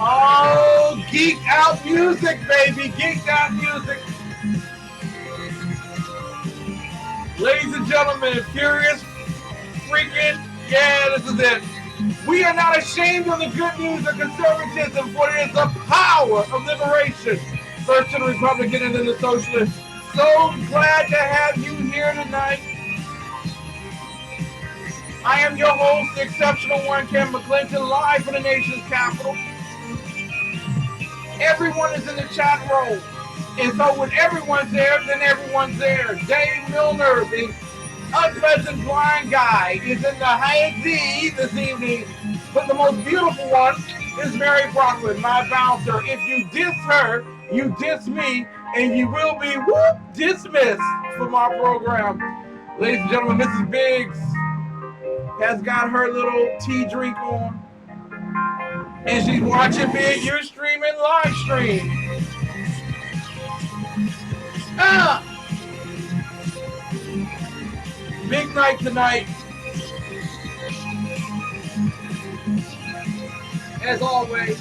Oh, geek out music, baby. Geek out music. Ladies and gentlemen, furious, freaking, yeah, this is it. We are not ashamed of the good news of conservatism, for it is the power of liberation. First to the Republican and then the Socialist. So glad to have you here tonight. I am your host, the exceptional one, Ken McClinton, live from the nation's capital. Everyone is in the chat room. And so when everyone's there, then everyone's there. Dave Milner, the unpleasant blind guy, is in the high Z this evening. But the most beautiful one is Mary Brockman, my bouncer. If you diss her, you diss me, and you will be dismissed from our program. Ladies and gentlemen, Mrs. Biggs has got her little tea drink on, and she's watching me at your stream and live stream. Ah! Big night tonight. As always.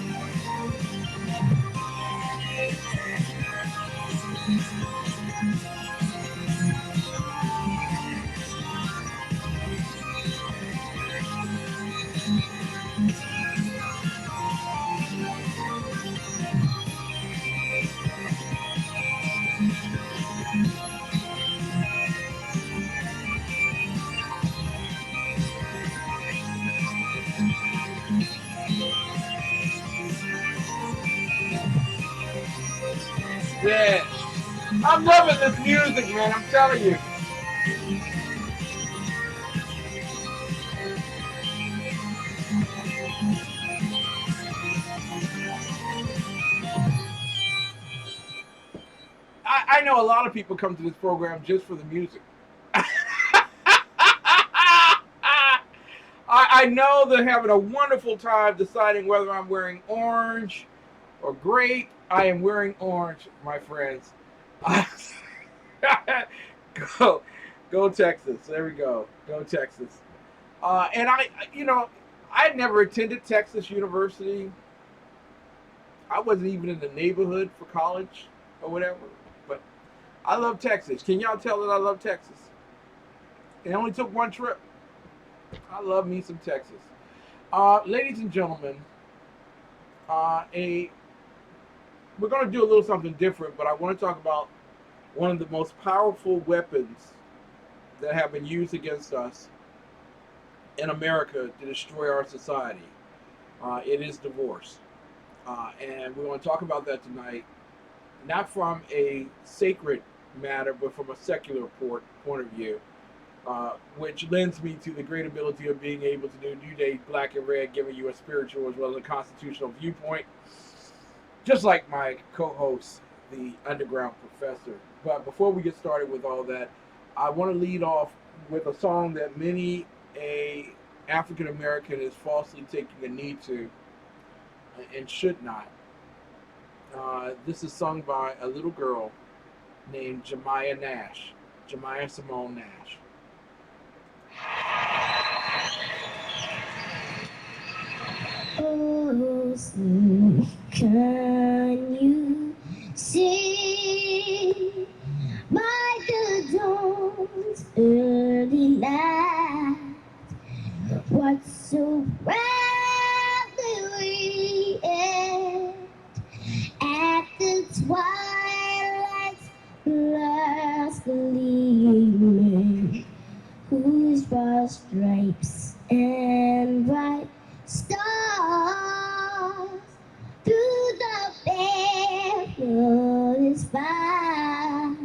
Yeah. I'm loving this music, man. I'm telling you. I know a lot of people come to this program just for the music. I know they're having a wonderful time deciding whether I'm wearing orange or grape. I am wearing orange, my friends. go, go Texas. There we go. Go Texas. And I had never attended Texas University. I wasn't even in the neighborhood for college or whatever. But I love Texas. Can y'all tell that I love Texas? It only took one trip. I love me some Texas. Ladies and gentlemen, we're going to do a little something different, but I want to talk about one of the most powerful weapons that have been used against us in America to destroy our society. It is divorce. And we're going to talk about that tonight, not from a sacred matter, but from a secular point of view. Which lends me to the great ability of being able to do New Day Black and Red, giving you a spiritual as well as a constitutional viewpoint, just like my co-host, the Underground Professor. But before we get started with all that, I want to lead off with a song that many a African American is falsely taking a knee to and should not. This is sung by a little girl named Jemiah Nash, Jemiah Simone Nash. Oh, so can you see by the dawn's early light what so proudly we at the twilight's last gleaming, whose broad stripes and bright stars through the perilous fight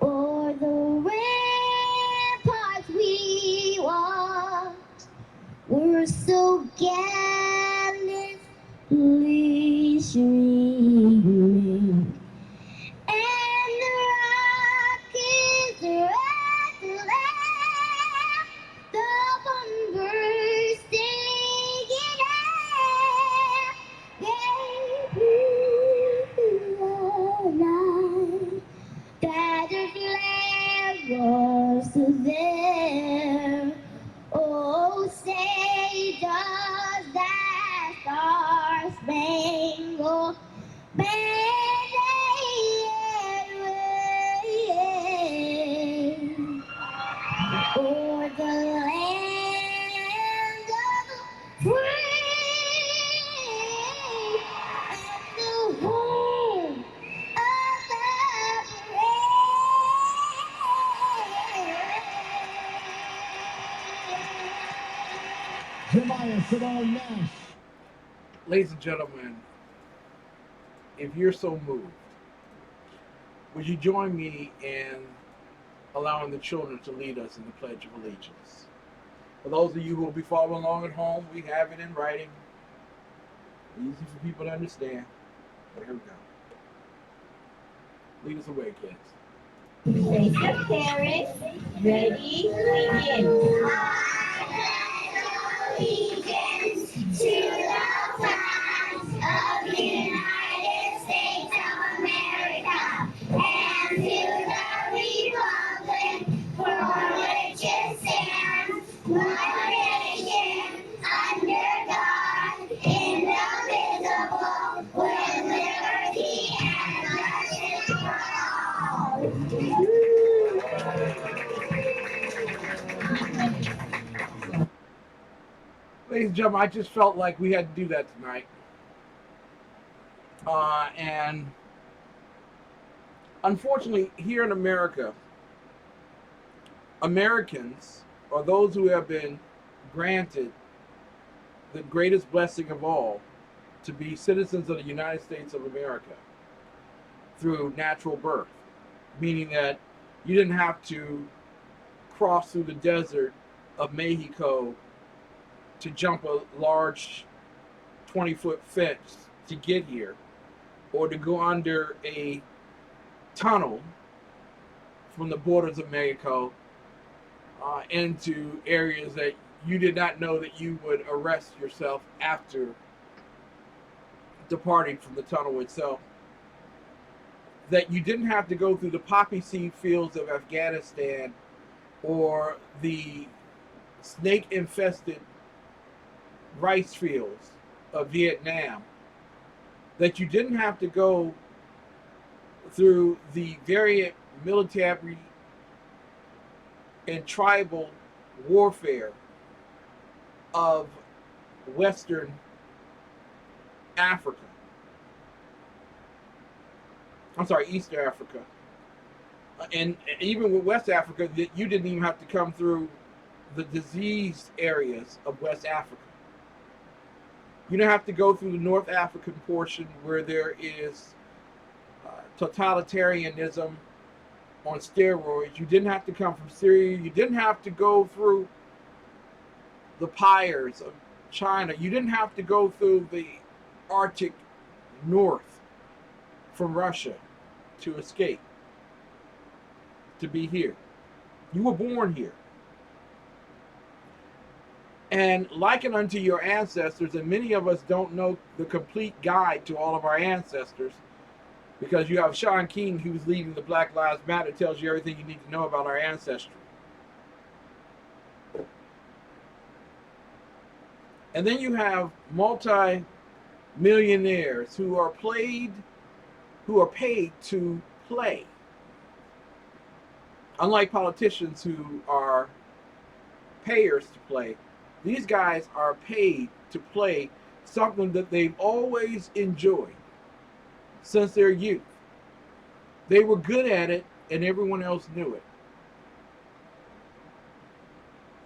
o'er the ramparts we walked were so gallantly streaming, and the rockets rattled out the bomb bursting in air, gave proof the night that the flag was still there. Oh, say does that star-spangled for the land of the free and the home of the brave. Jeremiah Savon Nash. Ladies and gentlemen, if you're so moved, would you join me in allowing the children to lead us in the Pledge of Allegiance? For those of you who will be following along at home, we have it in writing. Easy for people to understand. But here we go. Lead us away, kids. Place your parents. Ready, begin. Allegiance to the flag of the United States of America and to the republic for which it stands, one nation, under God, indivisible, with liberty and justice for all. Ladies and gentlemen, I just felt like we had to do that tonight. And unfortunately, here in America, Americans are those who have been granted the greatest blessing of all, to be citizens of the United States of America through natural birth, meaning that you didn't have to cross through the desert of Mexico to jump a large 20-foot fence to get here, or to go under a tunnel from the borders of Mexico into areas that you did not know that you would arrest yourself after departing from the tunnel itself. That you didn't have to go through the poppy seed fields of Afghanistan or the snake-infested rice fields of Vietnam. That you didn't have to go through the variant military and tribal warfare of Western Africa. I'm sorry, East Africa. And even with West Africa, you didn't even have to come through the diseased areas of West Africa. You don't have to go through the North African portion where there is totalitarianism on steroids. You didn't have to come from Syria. You didn't have to go through the pyres of China. You didn't have to go through the Arctic North from Russia to escape, to be here. You were born here. And liken unto your ancestors, and many of us don't know the complete guide to all of our ancestors, because you have Sean King, who's leading the Black Lives Matter, tells you everything you need to know about our ancestry. And then you have multi-millionaires who are paid to play. Unlike politicians who are payers to play, these guys are paid to play something that they've always enjoyed since their youth. They were good at it, and everyone else knew it.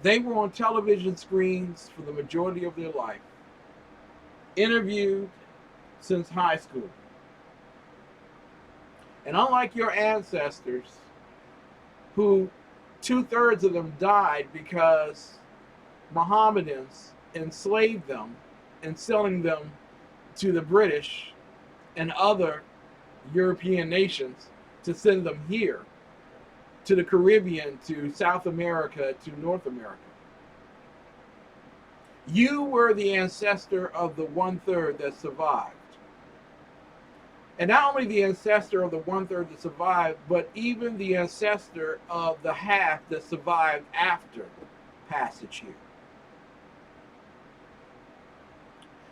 They were on television screens for the majority of their life, interviewed since high school. And unlike your ancestors, who 2/3 of them died because Mohammedans enslaved them and selling them to the British and other European nations to send them here, to the Caribbean, to South America, to North America. You were the ancestor of the 1/3 that survived. And not only the ancestor of the 1/3 that survived, but even the ancestor of the half that survived after passage here.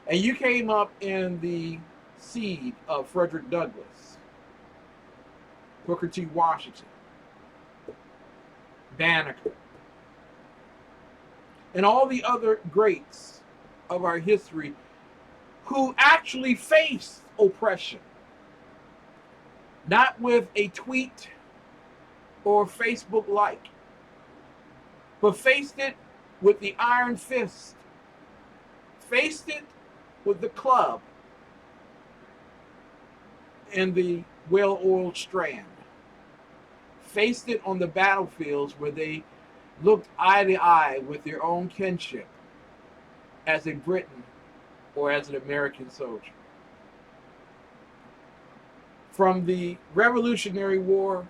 And you came up in the seed of Frederick Douglass, Booker T. Washington, Banneker, and all the other greats of our history who actually faced oppression, not with a tweet or Facebook like, but faced it with the iron fist, faced it with the club and the well-oiled strand, faced it on the battlefields where they looked eye to eye with their own kinship as a Briton or as an American soldier. From the Revolutionary War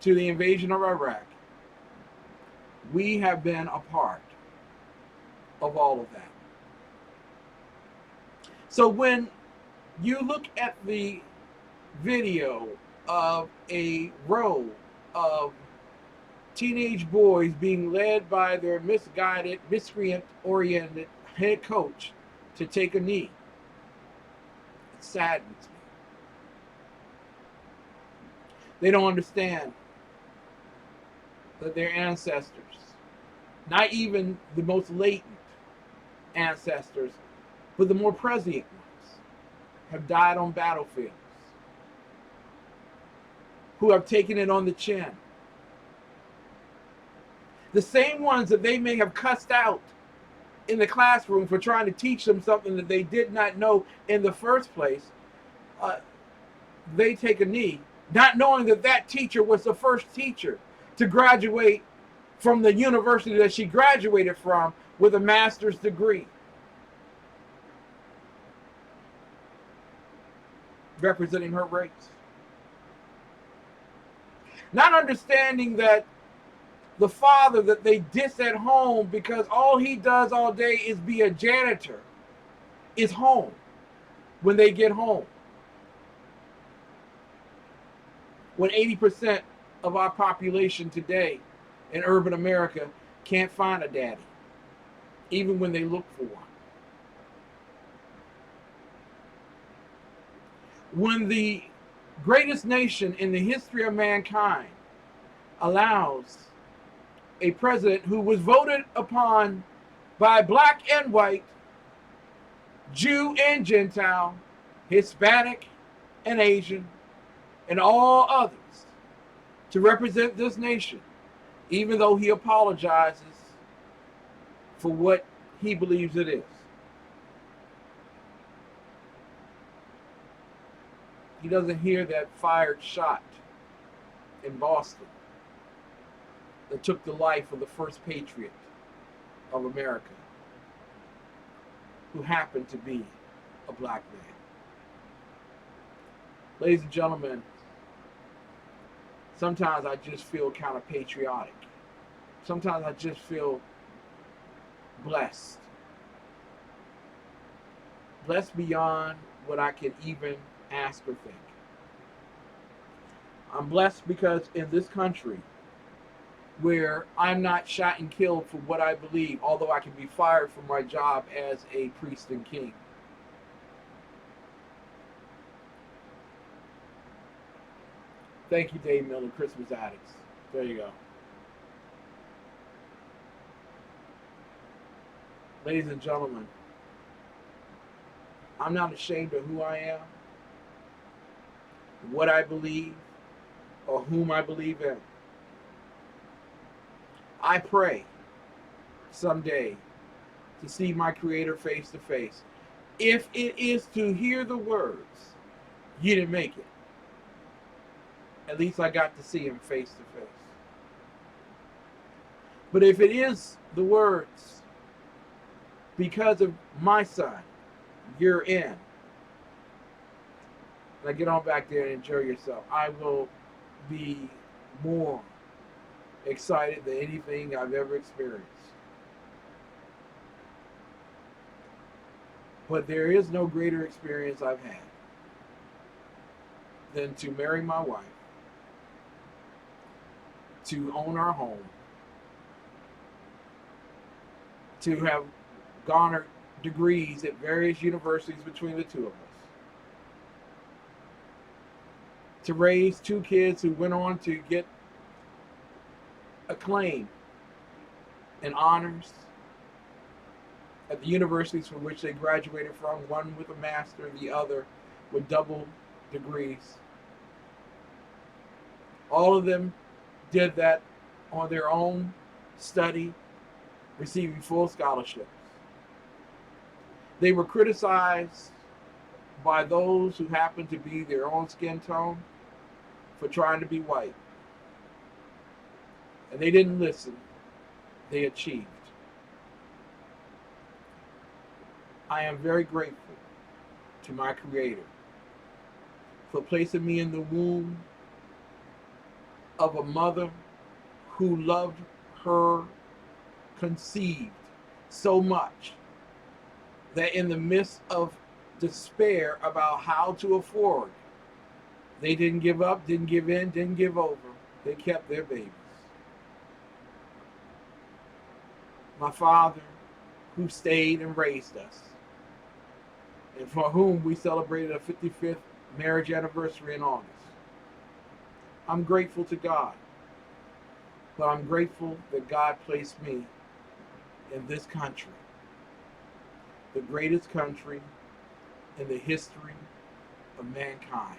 to the invasion of Iraq, we have been a part of all of that. So when you look at the video of a row of teenage boys being led by their misguided, miscreant-oriented head coach to take a knee, it saddens me. They don't understand that their ancestors, not even the most latent ancestors, but the more prescient ones, have died on battlefields, who have taken it on the chin. The same ones that they may have cussed out in the classroom for trying to teach them something that they did not know in the first place, they take a knee, not knowing that that teacher was the first teacher to graduate from the university that she graduated from with a master's degree, representing her race. Not understanding that the father that they diss at home because all he does all day is be a janitor is home when they get home. When 80% of our population today in urban America can't find a daddy, even when they look for one. When the greatest nation in the history of mankind allows a president who was voted upon by black and white, Jew and Gentile, Hispanic and Asian, and all others to represent this nation, even though he apologizes for what he believes it is. He doesn't hear that fired shot in Boston that took the life of the first patriot of America, who happened to be a black man. Ladies and gentlemen, sometimes I just feel kind of patriotic. Sometimes I just feel blessed. Blessed beyond what I can even ask or think. I'm blessed because in this country, where I'm not shot and killed for what I believe, although I can be fired from my job as a priest and king. Thank you, Dave Miller, Christmas Addicts. There you go. Ladies and gentlemen, I'm not ashamed of who I am, what I believe, or whom I believe in. I pray someday to see my Creator face to face. If it is to hear the words, "You didn't make it," at least I got to see Him face to face. But if it is the words, "Because of my son, you're in," now get on back there and enjoy yourself, I will be more excited than anything I've ever experienced. But there is no greater experience I've had than to marry my wife, to own our home, to have garnered degrees at various universities between the two of us, to raise two kids who went on to get acclaim and honors at the universities from which they graduated from, one with a master, the other with double degrees. All of them did that on their own study, receiving full scholarships. They were criticized by those who happened to be their own skin tone for trying to be white. And they didn't listen. They achieved. I am very grateful to my Creator for placing me in the womb of a mother who loved her conceived so much that in the midst of despair about how to afford, they didn't give up, didn't give in, didn't give over. They kept their babies. My father, who stayed and raised us, and for whom we celebrated a 55th marriage anniversary in August. I'm grateful to God, but I'm grateful that God placed me in this country, the greatest country in the history of mankind.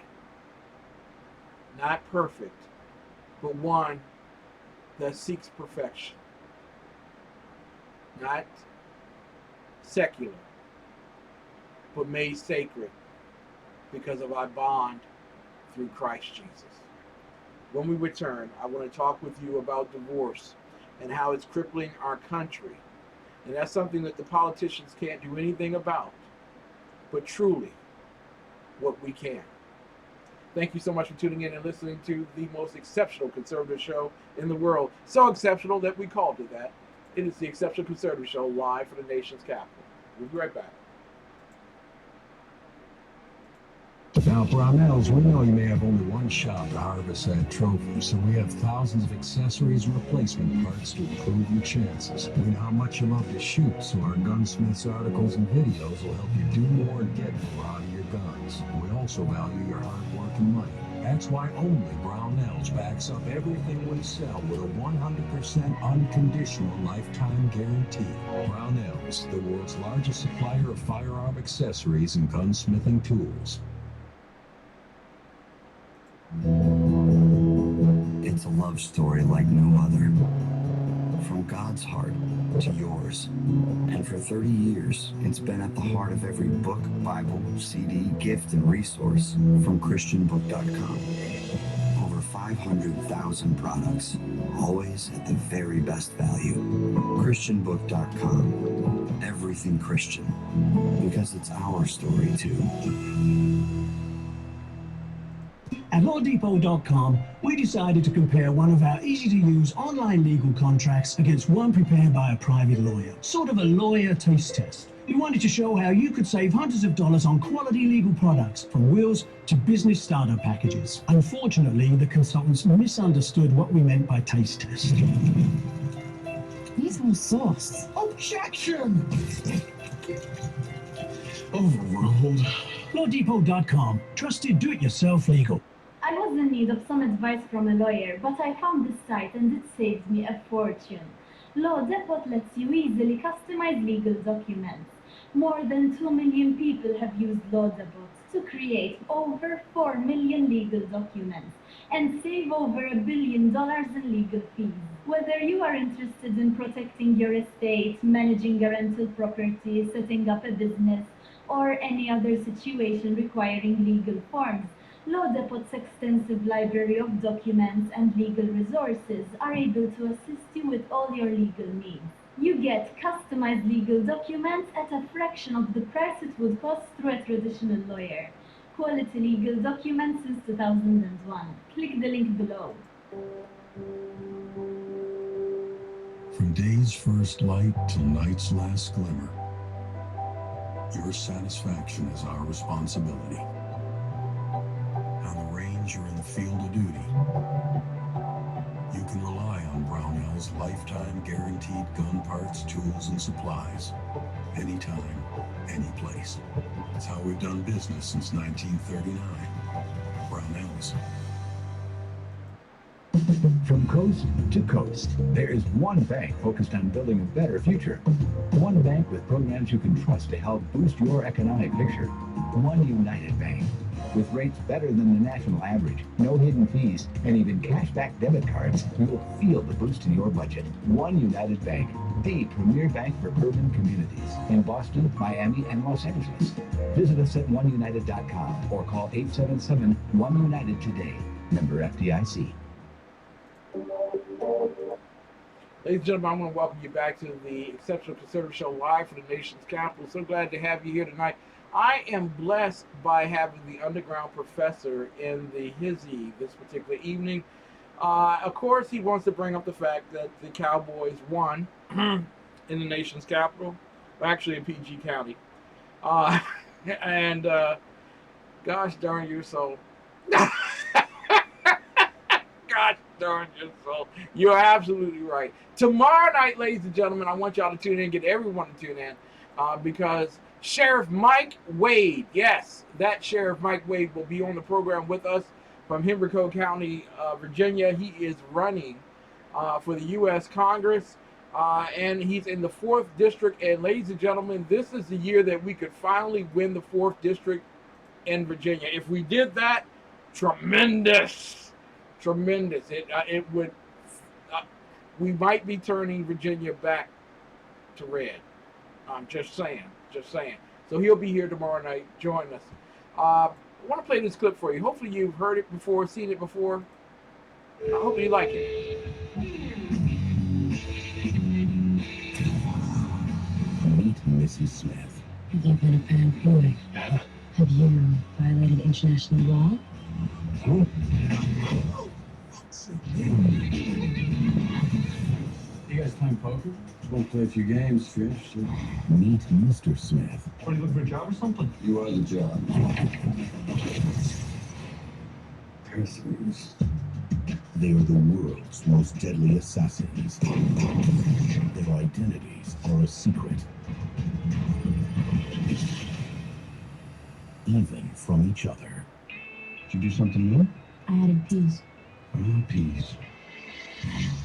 Not perfect, but one that seeks perfection. Not secular, but made sacred because of our bond through Christ Jesus. When we return, I want to talk with you about divorce and how it's crippling our country. And that's something that the politicians can't do anything about, but truly what we can. Thank you so much for tuning in and listening to the most exceptional conservative show in the world. So exceptional that we called it that. It is the Exceptional Conservative Show, live from the nation's capital. We'll be right back. Now, Brownells, we know you may have only one shot to harvest that trophy, so we have thousands of accessories and replacement parts to improve your chances. We know how much you love to shoot, so our gunsmiths articles and videos will help you do more and get more out of your guns. We also value your hard work and money. That's why only Brownells backs up everything we sell with a 100% unconditional lifetime guarantee. Brownells, the world's largest supplier of firearm accessories and gunsmithing tools. It's a love story like no other. From God's heart to yours. And for 30 years, it's been at the heart of every book, Bible, CD, gift, and resource from ChristianBook.com. Over 500,000 products, always at the very best value. ChristianBook.com. Everything Christian. Because it's our story too. At LawDepot.com, we decided to compare one of our easy-to-use online legal contracts against one prepared by a private lawyer, sort of a lawyer taste test. We wanted to show how you could save hundreds of dollars on quality legal products, from wills to business starter packages. Unfortunately, the consultants misunderstood what we meant by taste test. Needs more sauce. Objection! Overruled. LawDepot.com. Trusted do-it-yourself legal. I was in need of some advice from a lawyer, but I found this site and it saved me a fortune. Law Depot lets you easily customize legal documents. More than 2 million people have used Law Depot to create over 4 million legal documents and save over $1 billion in legal fees. Whether you are interested in protecting your estate, managing a rental property, setting up a business, or any other situation requiring legal forms, Law Depot's extensive library of documents and legal resources are able to assist you with all your legal needs. You get customized legal documents at a fraction of the price it would cost through a traditional lawyer. Quality legal documents since 2001. Click the link below. From day's first light till night's last glimmer, your satisfaction is our responsibility. On the range or in the field of duty, you can rely on Brownell's lifetime guaranteed gun parts, tools, and supplies. Anytime, any place. That's how we've done business since 1939. Brownell's. From coast to coast, there is one bank focused on building a better future. One bank with programs you can trust to help boost your economic picture. One United Bank. With rates better than the national average, no hidden fees, and even cashback debit cards, you'll feel the boost in your budget. One United Bank, the premier bank for urban communities in Boston, Miami, and Los Angeles. Visit us at oneunited.com or call 877-1UNITED today. Member FDIC. Ladies and gentlemen, I want to welcome you back to the Exceptional Conservative Show live from the nation's capital. So glad to have you here tonight. I am blessed by having the underground professor in the hizzy this particular evening. Of course, he wants to bring up the fact that the Cowboys won in the nation's capital, well, actually in PG County. And gosh darn your soul. Gosh darn your soul. You're absolutely right. Tomorrow night, ladies and gentlemen, I want y'all to tune in, get everyone to tune in, because Sheriff Mike Wade, yes, that Sheriff Mike Wade will be on the program with us from Henrico County, Virginia. He is running for the U.S. Congress, and he's in the 4th District. And ladies and gentlemen, this is the year that we could finally win the 4th District in Virginia. If we did that, tremendous. It would. We might be turning Virginia back to red. I'm just saying. So he'll be here tomorrow night. Join us. I want to play this clip for you. Hopefully you've heard it before, seen it before. I hope you like it. Meet Mrs. Smith. Have you been a bad boy? Have you violated international law? You guys playing poker? Just want to play a few games, fish. So. Meet Mr. Smith. Are you looking for a job or something? You are the job. Persons. They are the world's most deadly assassins. Their identities are a secret. Even from each other. Did you do something new? I added D's. Oh, peace.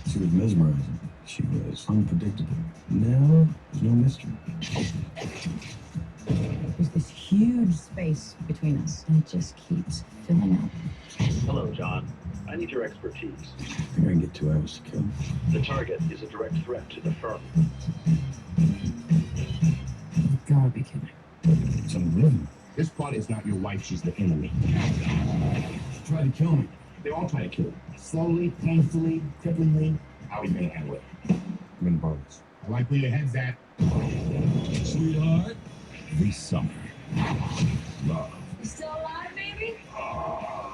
She was mesmerizing. She was unpredictable. Now, there's no mystery. There's this huge space between us, and it just keeps filling up. Hello, John. I need your expertise. I think I can get 2 hours to kill. The target is a direct threat to the firm. You gotta be kidding. It's unwritten. This part is not your wife, she's the enemy. She tried to kill me. They all try to kill me. Slowly, painfully, cripplingly. How are you gonna handle it? I'm in bonus. I like where your head's at. Sweetheart. This summer, love. You still alive, baby?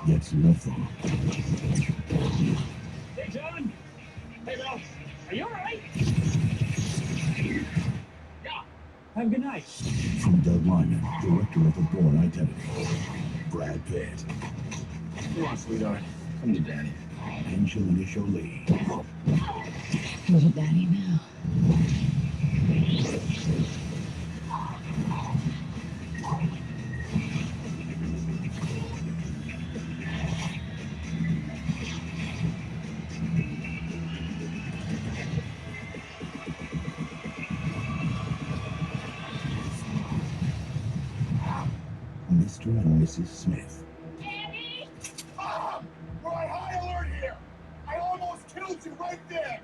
Gets lethal. Hey, John. Hey, Ralph. Are you all right? Yeah. Have a good night. From Doug Lyman, director of The Bourne Identity. Brad Pitt. Come on, sweetheart. Come to daddy. Angelina Jolie. Who's your daddy now? Mr. and Mrs. Smith. Daddy? We're on high alert here! I almost killed you right there!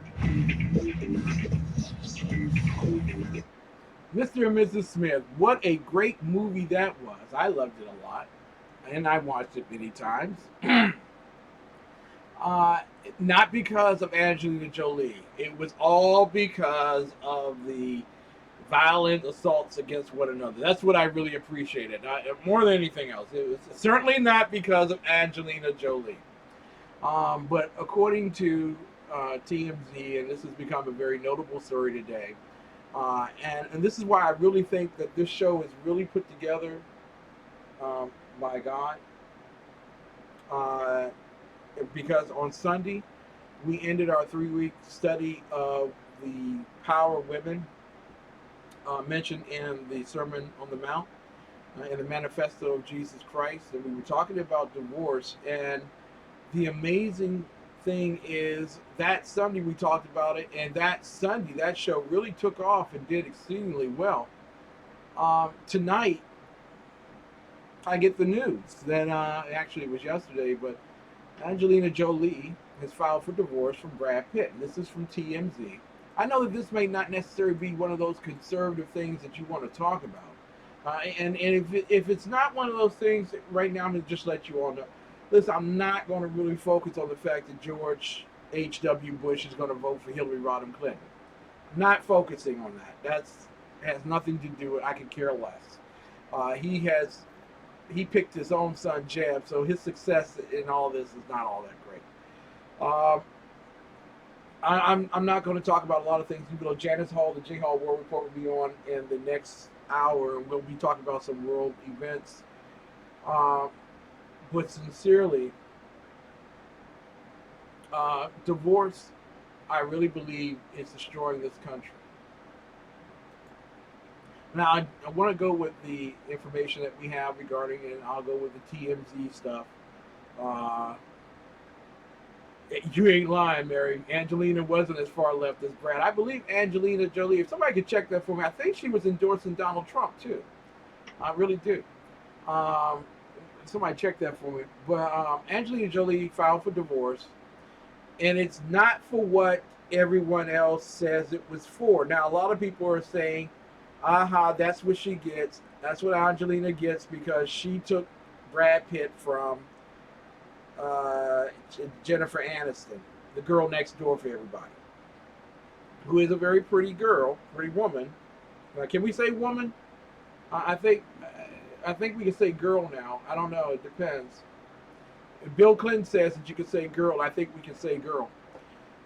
Mr. and Mrs. Smith, what a great movie that was. I loved it a lot, and I watched it many times. Not because of Angelina Jolie. It was all because of the violent assaults against one another. That's what I really appreciated, more than anything else. It was certainly not because of Angelina Jolie. But according to TMZ, and this has become a very notable story today, and this is why I really think that this show is really put together by God. Because on Sunday, we ended our 3-week study of the power of women mentioned in the Sermon on the Mount, in the Manifesto of Jesus Christ. And we were talking about divorce and the amazing thing is that Sunday we talked about it, and that Sunday that show really took off and did exceedingly well. Tonight I get the news that actually it was yesterday, but Angelina Jolie has filed for divorce from Brad Pitt. This is from TMZ. I know that this may not necessarily be one of those conservative things that you want to talk about. And if it's not one of those things right now, I'm going to just let you all know. Listen, I'm not going to really focus on the fact that George H.W. Bush is going to vote for Hillary Rodham Clinton. I'm not focusing on that. That has nothing to do with it. I could care less. He picked his own son, Jeb, so his success in all this is not all that great. I'm not going to talk about a lot of things. You know, Janis Hall, the J Hall World Report will be on in the next hour, and we'll be talking about some world events. But sincerely, divorce, I really believe, is destroying this country. Now, I want to go with the information that we have regarding it, and I'll go with the TMZ stuff. You ain't lying, Mary. Angelina wasn't as far left as Brad. I believe Angelina Jolie, if somebody could check that for me, I think she was endorsing Donald Trump, too. I really do. Somebody check that for me. But Angelina Jolie filed for divorce, and it's not for what everyone else says it was for. Now, a lot of people are saying, aha, that's what she gets. That's what Angelina gets because she took Brad Pitt from Jennifer Aniston, the girl next door for everybody, who is a very pretty girl, pretty woman. Can we say woman? I think we can say girl now. I don't know. It depends. Bill Clinton says that you can say girl. I think we can say girl.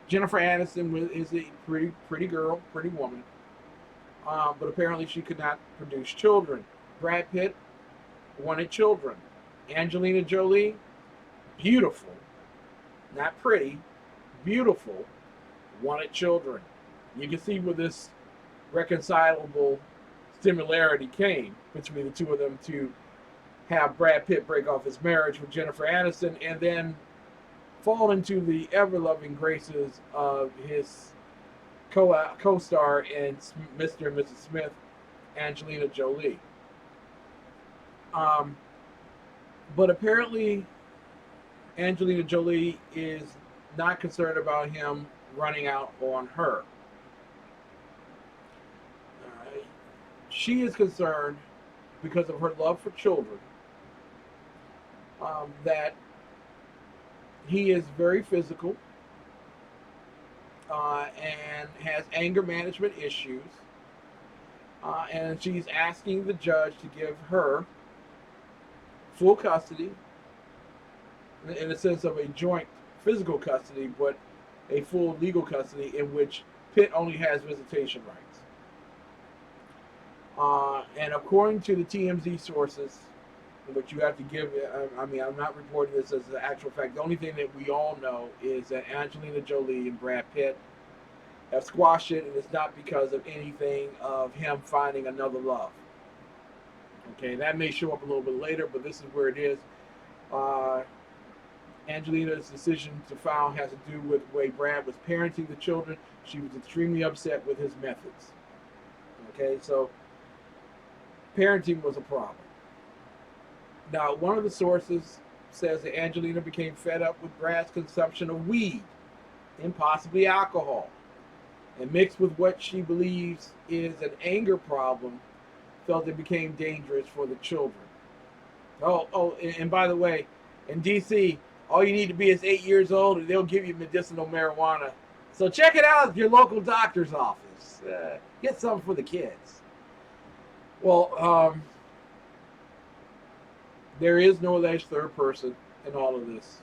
Jennifer Aniston is a pretty girl, pretty woman. But apparently she could not produce children. Brad Pitt wanted children. Angelina Jolie, beautiful, not pretty, beautiful, wanted children. You can see where this reconcilable similarity came between the two of them to have Brad Pitt break off his marriage with Jennifer Aniston and then fall into the ever-loving graces of his co-star in Mr. and Mrs. Smith, Angelina Jolie. But apparently Angelina Jolie is not concerned about him running out on her. She is concerned because of her love for children that he is very physical and has anger management issues. And she's asking the judge to give her full custody in the sense of a joint physical custody, but a full legal custody in which Pitt only has visitation rights. And according to the TMZ sources, which you have to give, I mean, I'm not reporting this as an actual fact. The only thing that we all know is that Angelina Jolie and Brad Pitt have squashed it, and it's not because of anything of him finding another love. Okay, that may show up a little bit later, but this is where it is. Angelina's decision to file has to do with the way Brad was parenting the children. She was extremely upset with his methods. Okay, so parenting was a problem. Now, one of the sources says that Angelina became fed up with Brad's consumption of weed and possibly alcohol, and mixed with what she believes is an anger problem, felt it became dangerous for the children. And by the way, in D.C., all you need to be is 8 years old, and they'll give you medicinal marijuana. So check it out at your local doctor's office. Get something for the kids. Well, there is no alleged third person in all of this.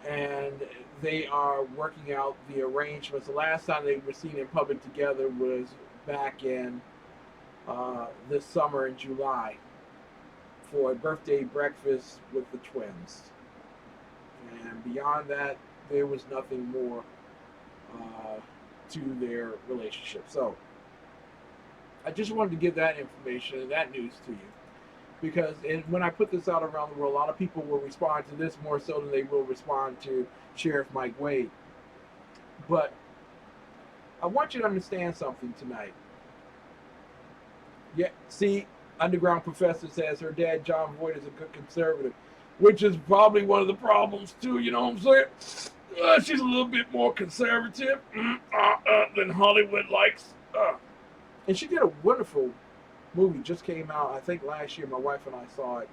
And they are working out the arrangements. The last time they were seen in public together was back in this summer in July for a birthday breakfast with the twins. And beyond that, there was nothing more to their relationship. So I just wanted to give that information and that news to you. because when I put this out around the world, a lot of people will respond to this more so than they will respond to Sheriff Mike Wade. But I want you to understand something tonight. Yeah, see, Underground Professor says her dad, John Voight, is a good conservative, which is probably one of the problems too, you know what I'm saying? She's a little bit more conservative than Hollywood likes. And she did a wonderful movie, just came out, I think last year. My wife and I saw it,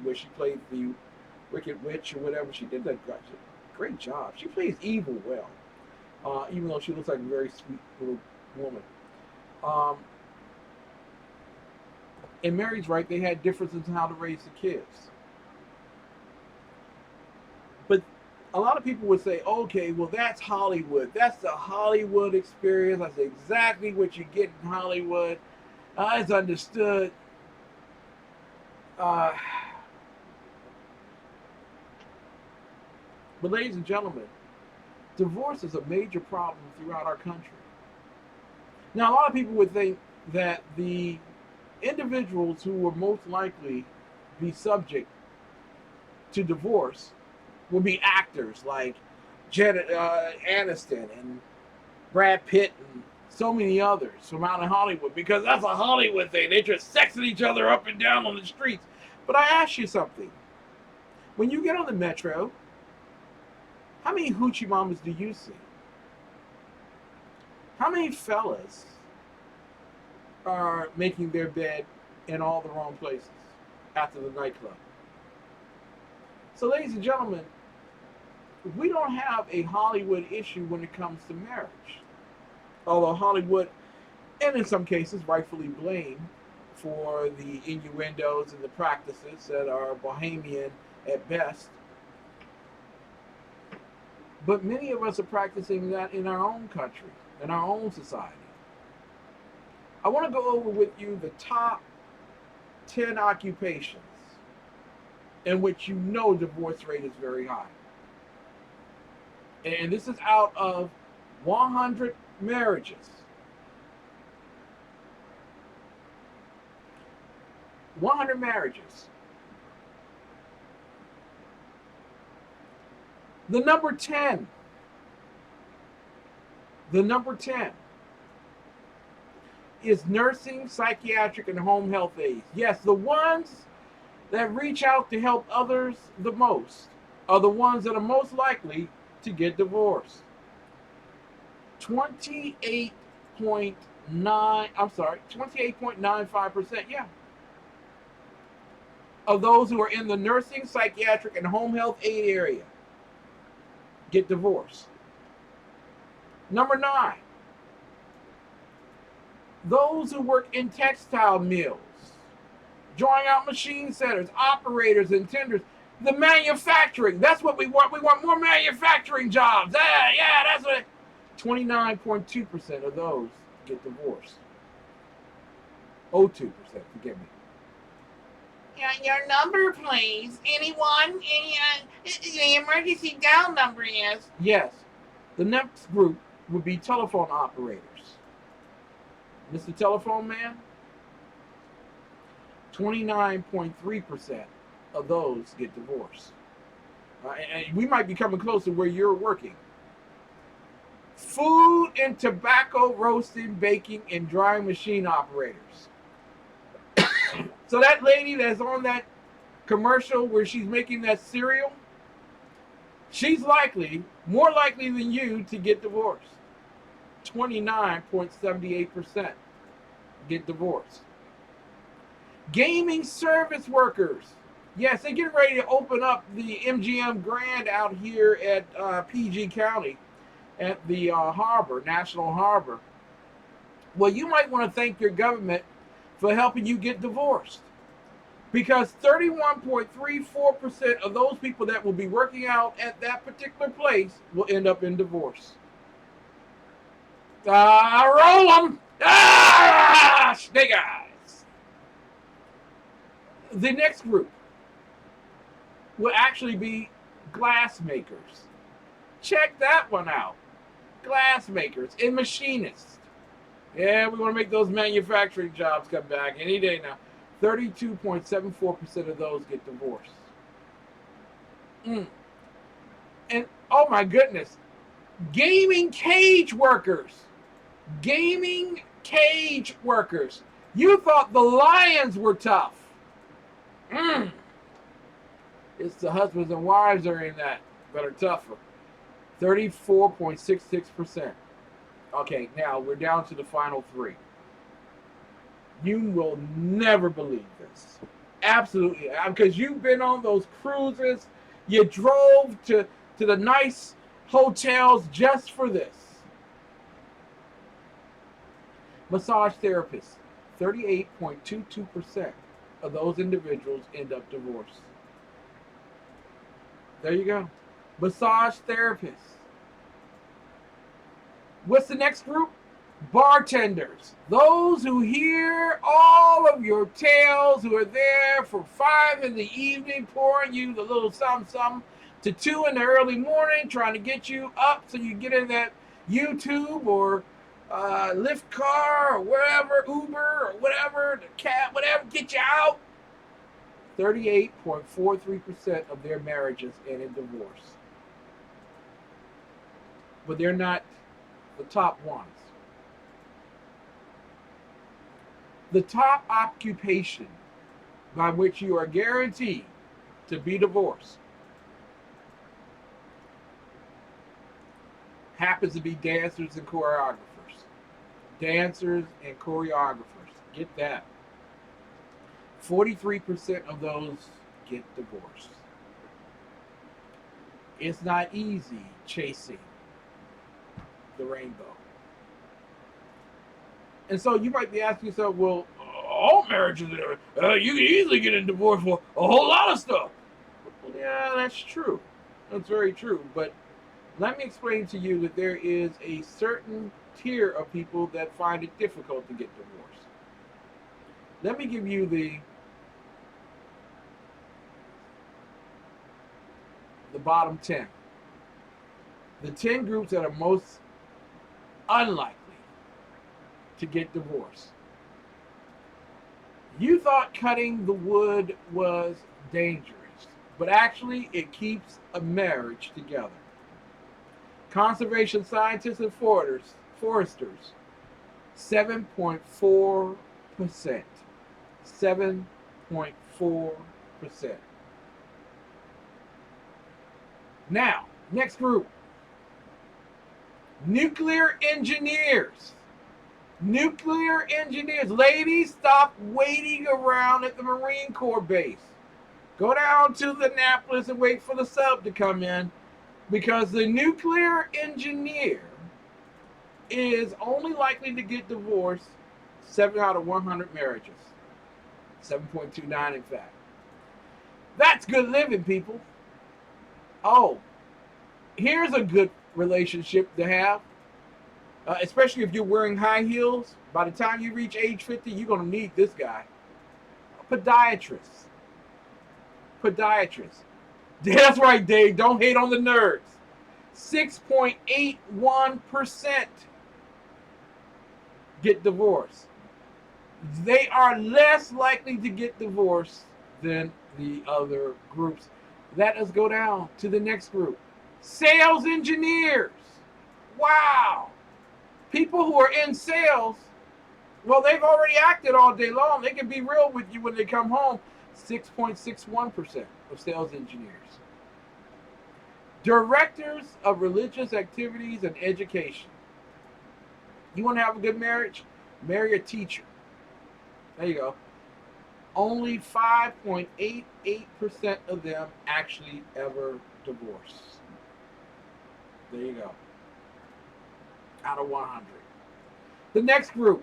where she played the Wicked Witch or whatever. She did that great job. She plays evil well, even though she looks like a very sweet little woman. And Mary's right, they had differences in how to raise the kids. But a lot of people would say, okay, well, that's Hollywood. That's the Hollywood experience. That's exactly what you get in Hollywood. It's understood. But ladies and gentlemen, divorce is a major problem throughout our country. Now, a lot of people would think that the individuals who will most likely be subject to divorce will be actors like Aniston and Brad Pitt and so many others from out in Hollywood, because that's a Hollywood thing. They're just sexing each other up and down on the streets. But I ask you something. When you get on the metro, how many hoochie mamas do you see? How many fellas are making their bed in all the wrong places after the nightclub? So, ladies and gentlemen, we don't have a Hollywood issue when it comes to marriage. Although Hollywood, and in some cases rightfully blamed for the innuendos and the practices that are bohemian at best. But many of us are practicing that in our own country, in our own society. I want to go over with you the top 10 occupations in which you know divorce rate is very high. And this is out of 100 marriages. 100 marriages. The number 10 is nursing, psychiatric, and home health aides. Yes, the ones that reach out to help others the most are the ones that are most likely to get divorced. 28.95%, yeah, of those who are in the nursing, psychiatric, and home health aid area get divorced. Number 9, those who work in textile mills, drawing out machine setters, operators, and tenders. The manufacturing, that's what we want. We want more manufacturing jobs. Yeah, that's what. 29.2% of those get divorced. 02%, forgive me. Yeah, your number, please. Anyone? The emergency dial number is. Yes. The next group would be telephone operators. Mr. Telephone Man? 29.3% of those get divorced. And we might be coming close to where you're working. Food and tobacco roasting, baking, and drying machine operators. So that lady that's on that commercial where she's making that cereal, she's more likely than you to get divorced. 29.78% get divorced. Gaming service workers. Yes, they're getting ready to open up the MGM Grand out here at PG County at the harbor, National Harbor. Well, you might want to thank your government for helping you get divorced, because 31.34% of those people that will be working out at that particular place will end up in divorce. Roll them! Snake eyes! The next group will actually be glass makers. Check that one out. Glass makers and machinists. Yeah, we want to make those manufacturing jobs come back any day now. 32.74% of those get divorced. And oh my goodness, gaming cage workers. Gaming cage workers. You thought the lions were tough. It's the husbands and wives that are in that are tougher. 34.66%. Okay, now we're down to the final three. You will never believe this. Absolutely. Because you've been on those cruises. You drove to the nice hotels just for this. Massage therapists. 38.22% of those individuals end up divorced. There you go. Massage therapists. What's the next group? Bartenders. Those who hear all of your tales, who are there for 5 in the evening, pouring you the little something to 2 in the early morning, trying to get you up so you get in that YouTube or Lyft car or wherever, Uber or whatever, the cab, whatever, get you out. 38.43% of their marriages end in divorce. But they're not the top ones. The top occupation by which you are guaranteed to be divorced happens to be dancers and choreographers. Dancers and choreographers. Get that. 43% of those get divorced. It's not easy chasing the rainbow. And so you might be asking yourself, well, all marriages, you can easily get a divorce for a whole lot of stuff. Yeah, that's true. That's very true. But let me explain to you that there is a certain tier of people that find it difficult to get divorced. Let me give you the bottom 10. The 10 groups that are most unlikely to get divorced. You thought cutting the wood was dangerous, but actually it keeps a marriage together. Conservation scientists and foresters, 7.4%. 7.4%. Now, next group. Nuclear engineers. Nuclear engineers. Ladies, stop waiting around at the Marine Corps base. Go down to the Annapolis and wait for the sub to come in, because the nuclear engineer is only likely to get divorced 7 out of 100 marriages. 7.29 in fact. That's good living, people. Oh, here's a good relationship to have. Especially if you're wearing high heels. By the time you reach age 50, you're going to need this guy. Podiatrist. That's right, Dave. Don't hate on the nerds. 6.81% get divorced. They are less likely to get divorced than the other groups. Let us go down to the next group. Sales engineers. Wow. People who are in sales, well, they've already acted all day long. They can be real with you when they come home. 6.61% of sales engineers. Directors of religious activities and education. You want to have a good marriage? Marry a teacher. There you go. Only 5.88% of them actually ever divorce. There you go. Out of 100. The next group.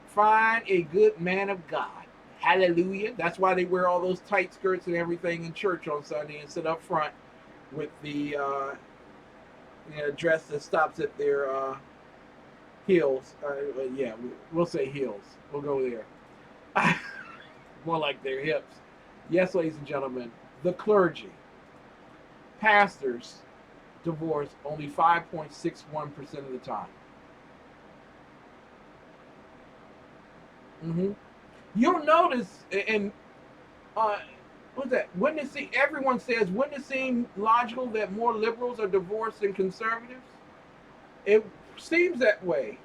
Find a good man of God. Hallelujah. That's why they wear all those tight skirts and everything in church on Sunday and sit up front with the dress that stops at their heels. We'll say heels. We'll go there. More like their hips. Yes, ladies and gentlemen, the clergy, pastors, divorce only 5.61% of the time. You'll notice, and what's that? Wouldn't it seem, everyone says, wouldn't it seem logical that more liberals are divorced than conservatives? It seems that way.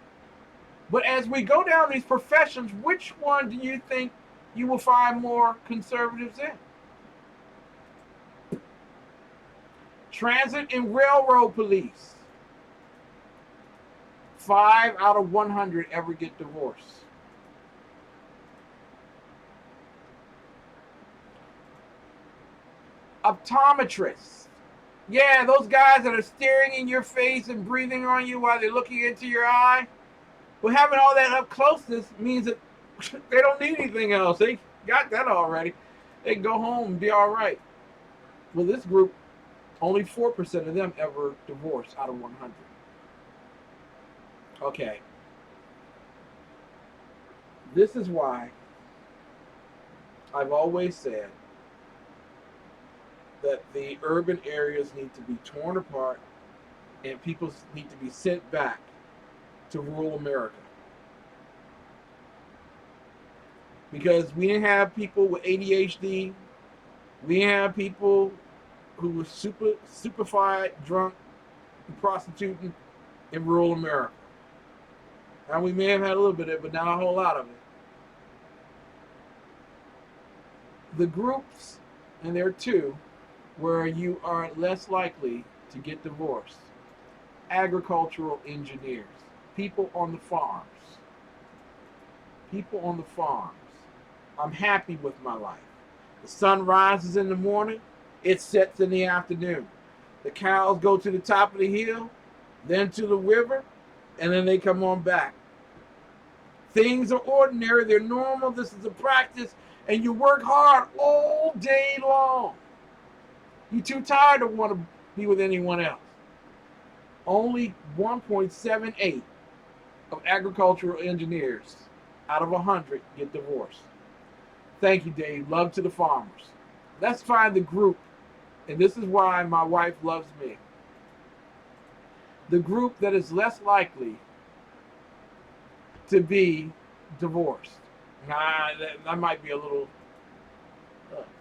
But as we go down these professions, which one do you think you will find more conservatives in? Transit and railroad police. 5 out of 100 ever get divorced. Optometrists. Yeah, those guys that are staring in your face and breathing on you while they're looking into your eye. Well, having all that up closeness means that they don't need anything else. They got that already. They can go home and be all right. Well, this group, only 4% of them ever divorce out of 100. Okay. This is why I've always said that the urban areas need to be torn apart and people need to be sent back to rural America. Because we didn't have people with ADHD, we didn't have people who were superfied, drunk, and prostituting in rural America. And we may have had a little bit of it, but not a whole lot of it. The groups, and there are two, where you are less likely to get divorced. Agricultural engineers, people on the farms. People on the farms. I'm happy with my life. The sun rises in the morning, it sets in the afternoon. The cows go to the top of the hill, then to the river, and then they come on back. Things are ordinary, they're normal, this is a practice, and you work hard all day long. You're too tired to want to be with anyone else. Only 1.78 of agricultural engineers out of 100 get divorced. Thank you, Dave. Love to the farmers. Let's find the group, and this is why my wife loves me. The group that is less likely to be divorced. Nah, that might be a little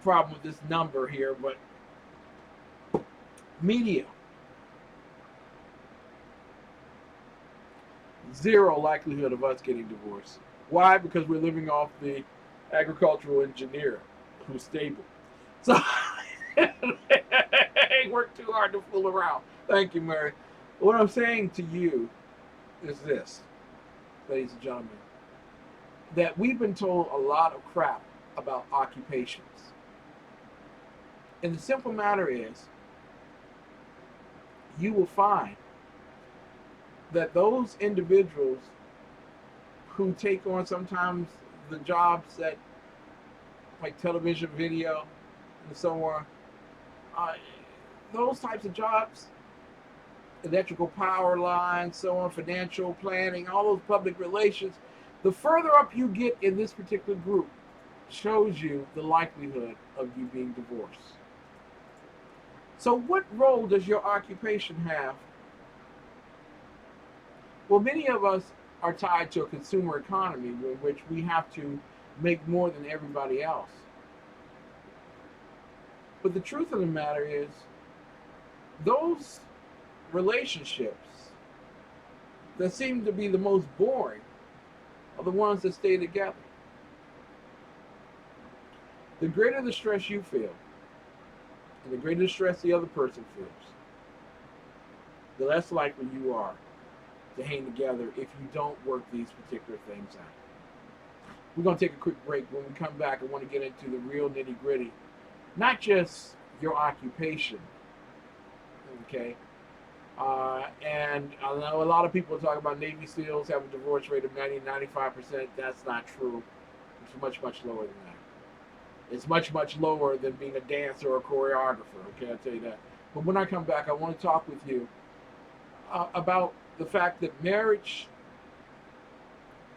problem with this number here, but media. 0 likelihood of us getting divorced. Why? Because we're living off the agricultural engineer who's stable. So ain't work too hard to fool around. Thank you, Mary. What I'm saying to you is this, ladies and gentlemen, that we've been told a lot of crap about occupations. And the simple matter is, you will find that those individuals who take on sometimes the jobs that, like television, video, and so on, those types of jobs, electrical power lines, so on, financial planning, all those public relations, the further up you get in this particular group shows you the likelihood of you being divorced. So what role does your occupation have? Well, many of us are tied to a consumer economy in which we have to make more than everybody else. But the truth of the matter is, those relationships that seem to be the most boring are the ones that stay together. The greater the stress you feel, and the greater the stress the other person feels, the less likely you are to hang together if you don't work these particular things out. We're going to take a quick break. When we come back, I want to get into the real nitty-gritty. Not just your occupation, okay? And I know a lot of people talk about Navy SEALs have a divorce rate of 90-95%. That's not true. It's much, much lower than that. It's much, much lower than being a dancer or a choreographer, okay? I'll tell you that. But when I come back, I want to talk with you about the fact that marriage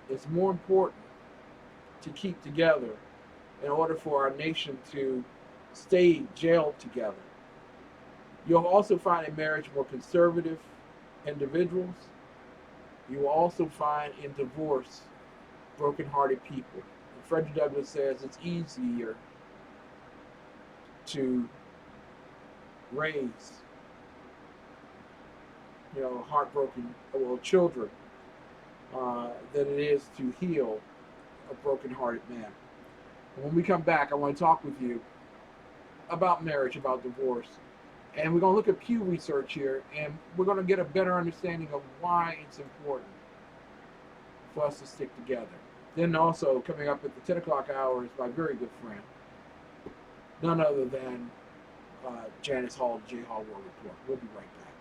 is more important to keep together in order for our nation to stay jailed together. You'll also find in marriage more conservative individuals. You will also find in divorce broken-hearted people Frederick Douglass says it's easier to raise, heartbroken, children than it is to heal a broken-hearted man. And when we come back, I want to talk with you about marriage, about divorce. And we're going to look at Pew Research here, and we're going to get a better understanding of why it's important for us to stick together. Then also, coming up at the 10 o'clock hour is my very good friend, none other than Janis Hall, J. Hall World Report. We'll be right back.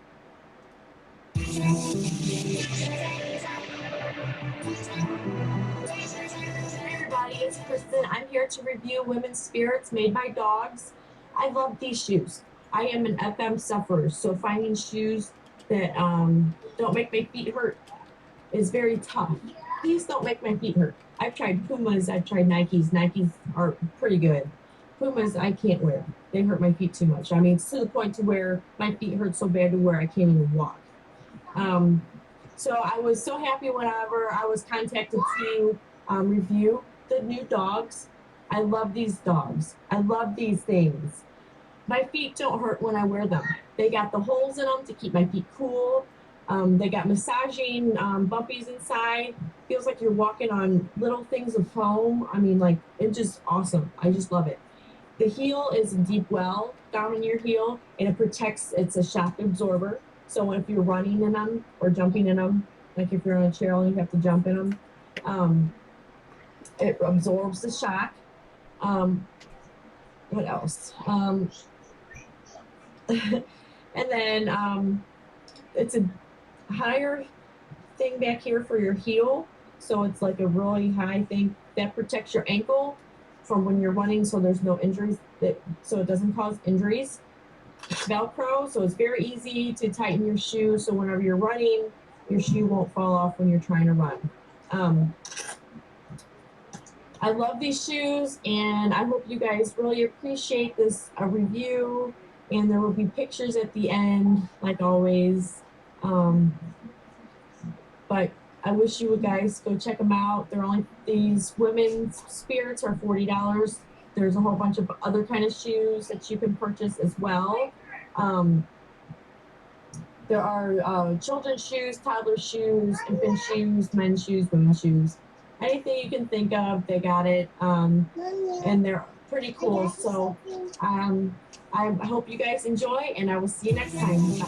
Hey everybody, it's Kristen. I'm here to review women's spirits made by dogs. I love these shoes. I am an FM sufferer, so finding shoes that don't make my feet hurt is very tough. These don't make my feet hurt. I've tried Pumas, I've tried Nikes. Nikes are pretty good. Pumas I can't wear. They hurt my feet too much. I mean, it's to the point to where my feet hurt so bad to where I can't even walk. So I was so happy whenever I was contacted to review the new dogs. I love these dogs. I love these things. My feet don't hurt when I wear them. They got the holes in them to keep my feet cool. They got massaging bumpies inside. Feels like you're walking on little things of foam. I mean, like, it's just awesome. I just love it. The heel is a deep well down in your heel, and it protects, it's a shock absorber. So if you're running in them or jumping in them, like if you're on a chair and you have to jump in them, it absorbs the shock. What else? And then it's a higher thing back here for your heel. So it's like a really high thing that protects your ankle from when you're running, so there's no injuries, so it doesn't cause injuries. It's Velcro, so it's very easy to tighten your shoe, so whenever you're running, your shoe won't fall off when you're trying to run. I love these shoes, and I hope you guys really appreciate this review, and there will be pictures at the end, like always. But I wish you would guys go check them out. These women's spirits are $40. There's a whole bunch of other kind of shoes that you can purchase as well. There are children's shoes, toddler shoes, infant shoes, men's shoes, women's shoes. Anything you can think of, they got it. And they're pretty cool. So I hope you guys enjoy, and I will see you next time. Bye.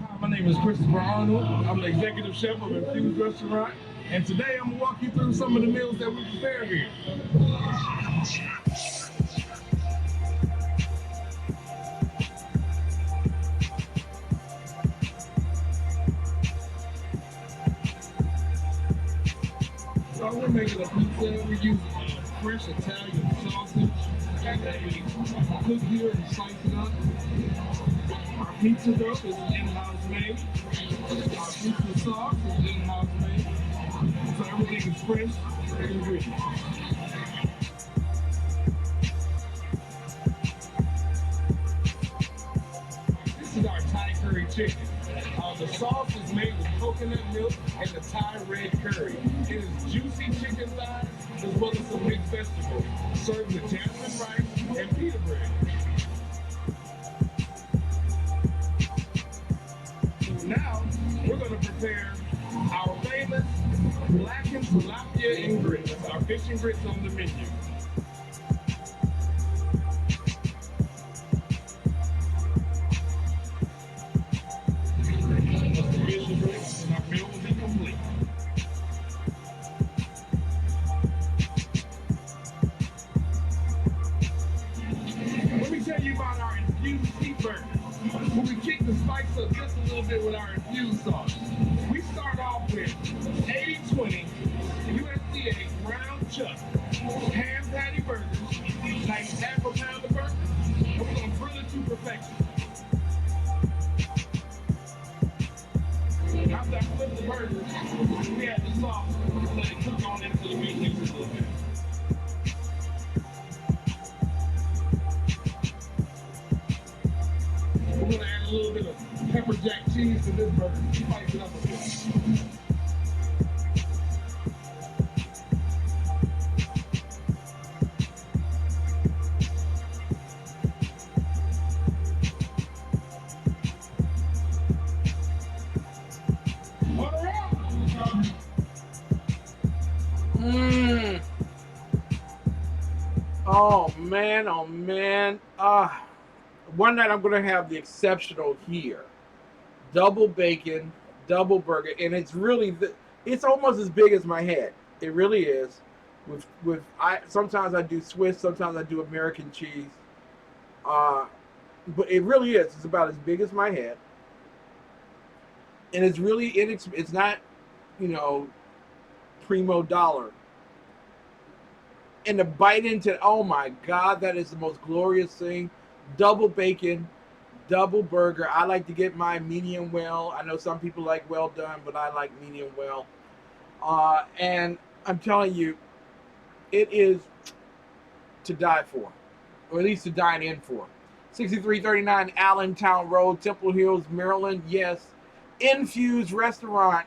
Hi, my name is Christopher Arnold. I'm the executive chef of Refugee Restaurant, and today I'm gonna walk you through some of the meals that we prepare here. So we're making a pizza. We use fresh Italian sausage that we cook here and slice it up. Our pizza dough is in-house made. Our pizza sauce is in-house made. So everything is fresh ingredients. This is our Thai curry chicken. The sauce is made with coconut milk and the Thai red curry. It is juicy chicken thighs as well as some mixed vegetables, served with jasmine rice and pita bread. So now we're going to prepare our famous blackened tilapia and grits, our fish and grits on the menu. And our meal will be complete. Let me tell you about our infused heat burger. When we kick the spice up just a little bit with our infused sauce. We start off with 80-20 USDA ground chuck ham patty burgers, like half a pound of burger, and we're going to grill it to perfection. After I flip the burgers, we add the sauce and let it cook on into the meat mix a little bit. We're going to add a little bit of pepper jack cheese to this burger. Spice it up a bit. Mmm. Oh man, oh man. One night I'm gonna have the exceptional here. Double bacon, double burger, and it's really it's almost as big as my head. It really is. With I sometimes I do Swiss, sometimes I do American cheese. But it really is. It's about as big as my head, and it's really inexpensive. It's not, you know, primo dollar. And to bite into, oh my God, that is the most glorious thing. Double bacon, double burger. I like to get mine medium well. I know some people like well done, but I like medium well. And I'm telling you, it is to die for, or at least to dine in for. 6339 Allentown Road, Temple Hills, Maryland. Yes, Infuse Restaurant.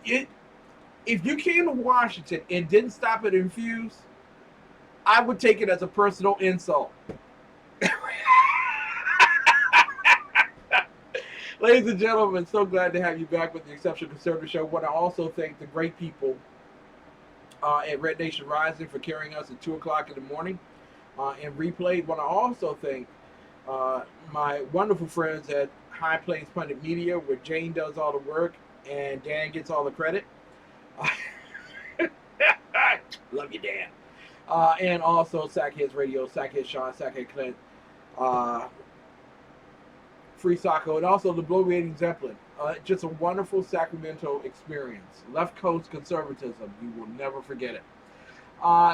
If you came to Washington and didn't stop at Infuse, I would take it as a personal insult. Ladies and gentlemen, so glad to have you back with the Exceptional Conservative Show. I want to also thank the great people at Red Nation Rising for carrying us at 2 o'clock in the morning and replay. I want to also thank my wonderful friends at High Plains Pundit Media, where Jane does all the work and Dan gets all the credit. Love you, Dan. And also Sackheads Radio, Sackhead Sean, Sackhead Clint, Free Sacco, and also the Blue Rating Zeppelin. Just a wonderful Sacramento experience. Left Coast conservatism. You will never forget it.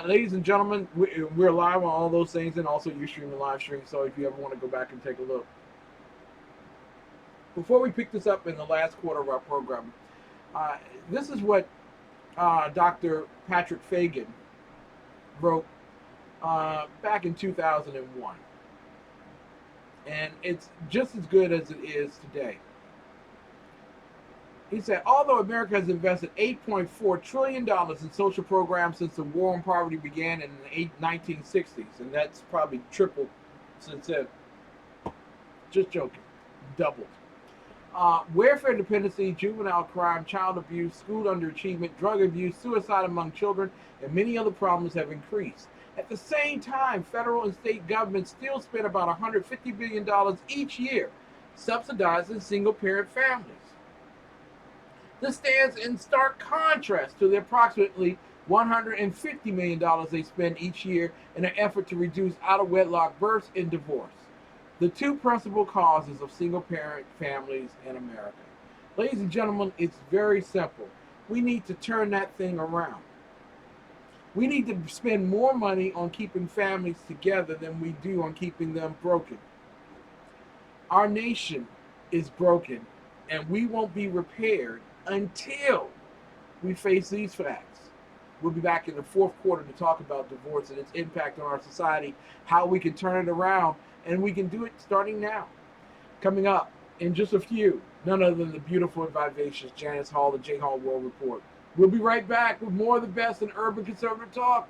Ladies and gentlemen, we're live on all those things, and also you stream the live stream, so if you ever want to go back and take a look. Before we pick this up in the last quarter of our program, this is what Dr. Patrick Fagan wrote back in 2001. And it's just as good as it is today. He said, although America has invested $8.4 trillion in social programs since the war on poverty began in the 1960s, and that's probably tripled since then. Just joking. Doubled. Welfare dependency, juvenile crime, child abuse, school underachievement, drug abuse, suicide among children, and many other problems have increased. At the same time, federal and state governments still spend about $150 billion each year subsidizing single-parent families. This stands in stark contrast to the approximately $150 million they spend each year in an effort to reduce out-of-wedlock births and divorce, the two principal causes of single-parent families in America. Ladies and gentlemen, it's very simple. We need to turn that thing around. We need to spend more money on keeping families together than we do on keeping them broken. Our nation is broken, and we won't be repaired until we face these facts. We'll be back in the fourth quarter to talk about divorce and its impact on our society, how we can turn it around, and we can do it starting now. Coming up in just a few, none other than the beautiful and vivacious Janis Hall, the J Hall World Report. We'll be right back with more of the best in urban conservative talk.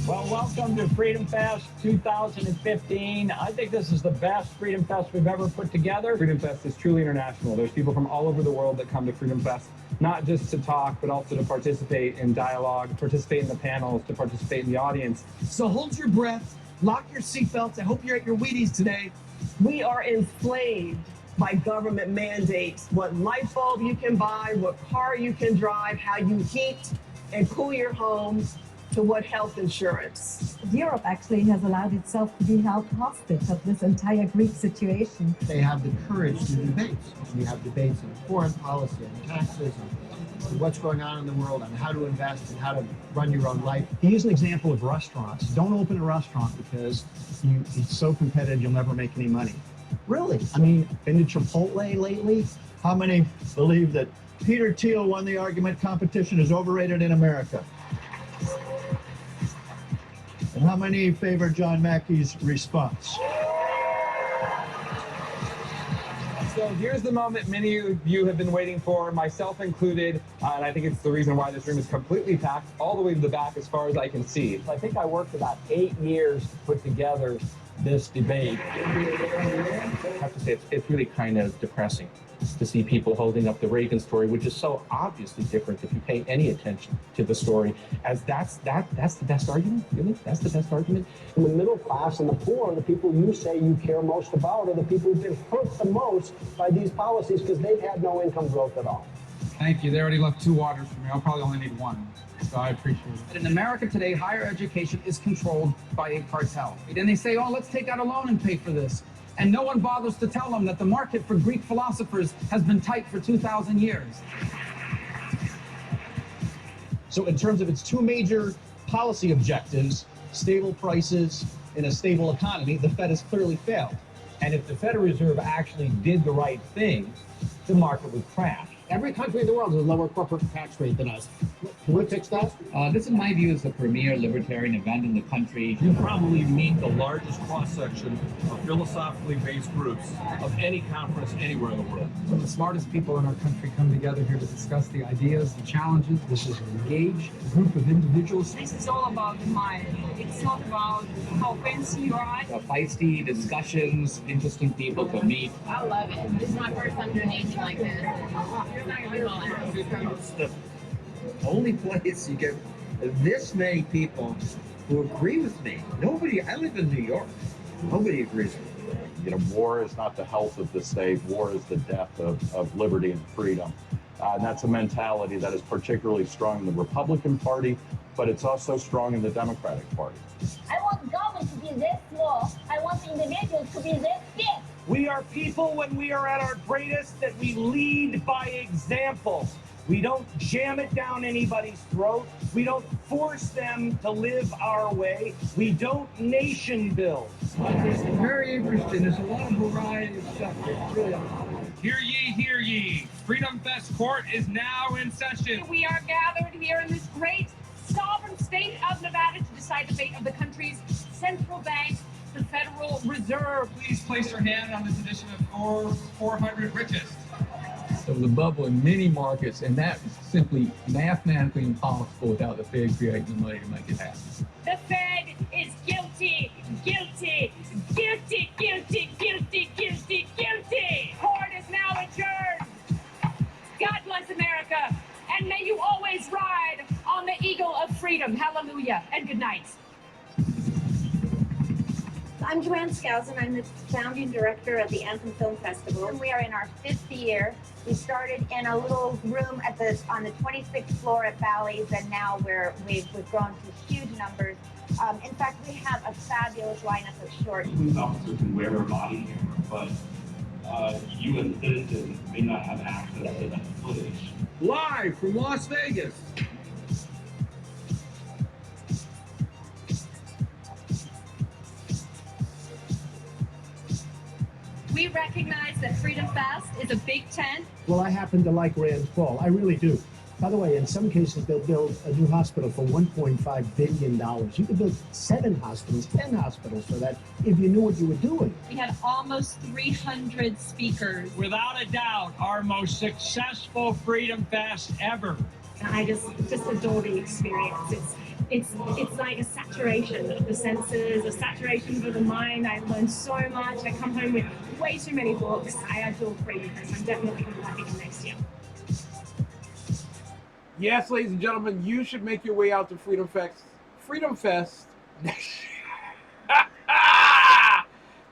Well, welcome to Freedom Fest 2015. I think this is the best Freedom Fest we've ever put together. Freedom Fest is truly international. There's people from all over the world that come to Freedom Fest, not just to talk, but also to participate in dialogue, participate in the panels, to participate in the audience. So hold your breath, lock your seatbelts. I hope you're at your Wheaties today. We are enslaved by government mandates. What light bulb you can buy, what car you can drive, how you heat and cool your homes, to what health insurance. Europe actually has allowed itself to be held hostage of this entire Greek situation. They have the courage to debate. We have debates on foreign policy, on taxes, on and what's going on in the world and how to invest and how to run your own life. He is an example of restaurants. Don't open a restaurant because it's so competitive you'll never make any money. Really? I mean, been to Chipotle lately? How many believe that Peter Thiel won the argument competition is overrated in America? And how many favor John Mackey's response? So here's the moment many of you have been waiting for, myself included, and I think it's the reason why this room is completely packed all the way to the back as far as I can see. I think I worked about 8 years to put together this debate. I have to say, it's really kind of depressing to see people holding up the Reagan story, which is so obviously different if you pay any attention to the story, as that's the best argument? Really? That's the best argument? And the middle class and the poor, the people you say you care most about, are the people who've been hurt the most by these policies because they've had no income growth at all. Thank you. They already left 2 waters for me. I'll probably only need 1. So I appreciate it. In America today, higher education is controlled by a cartel. And they say, oh, let's take out a loan and pay for this. And no one bothers to tell them that the market for Greek philosophers has been tight for 2,000 years. So in terms of its 2 major policy objectives, stable prices and a stable economy, the Fed has clearly failed. And if the Federal Reserve actually did the right thing, the market would crash. Every country in the world has a lower corporate tax rate than us. Can we fix that? This, in my view, is the premier libertarian event in the country. You probably meet the largest cross-section of philosophically based groups of any conference anywhere in the world. Some of the smartest people in our country come together here to discuss the ideas, the challenges. This is an engaged group of individuals. This is all about the mind. It's not about how fancy you are. Feisty discussions, interesting people to meet. I love it. This is my first time doing anything like this. It's the only place you get this many people who agree with me. Nobody, I live in New York. Nobody agrees with me. You know, war is not the health of the state. War is the death of liberty and freedom. And that's a mentality that is particularly strong in the Republican Party, but it's also strong in the Democratic Party. I want government to be this small. I want individuals to be this big. We are people when we are at our greatest that we lead by example. We don't jam it down anybody's throat. We don't force them to live our way. We don't nation build. It's very interesting. There's a lot of variety of stuff. Really. Hear ye, hear ye. Freedom Fest Court is now in session. We are gathered here in this great sovereign state of Nevada to decide the fate of the country's central bank, the Federal Reserve. Please place your hand on this edition of 400 Richest. There was a bubble in many markets, and that is simply mathematically impossible without the Fed creating the money to make it happen. The Fed is guilty, guilty, guilty, guilty, guilty, guilty, guilty. Court is now adjourned. God bless America, and may you always ride on the eagle of freedom. Hallelujah, and good night. I'm Joanne Skousen. I'm the founding director of the Anthem Film Festival. We are in our 5th year. We started in a little room on the 26th floor at Bally's, and now we've grown to huge numbers. In fact, we have a fabulous lineup of shorts. Police officers can wear a body camera, but you as a citizen may not have access to that footage. Live from Las Vegas. We recognize that Freedom Fest is a big tent. Well, I happen to like Rand Paul. I really do. By the way, in some cases, they'll build a new hospital for $1.5 billion. You could build 7 hospitals, 10 hospitals for that if you knew what you were doing. We had almost 300 speakers. Without a doubt, our most successful Freedom Fest ever. I just adore the experience. It's like a saturation of the senses, a saturation of the mind. I learned so much. I come home with way too many books. I adore Freedom Fest. I'm definitely going to be back next year. Yes, ladies and gentlemen, you should make your way out to Freedom Fest. Freedom Fest.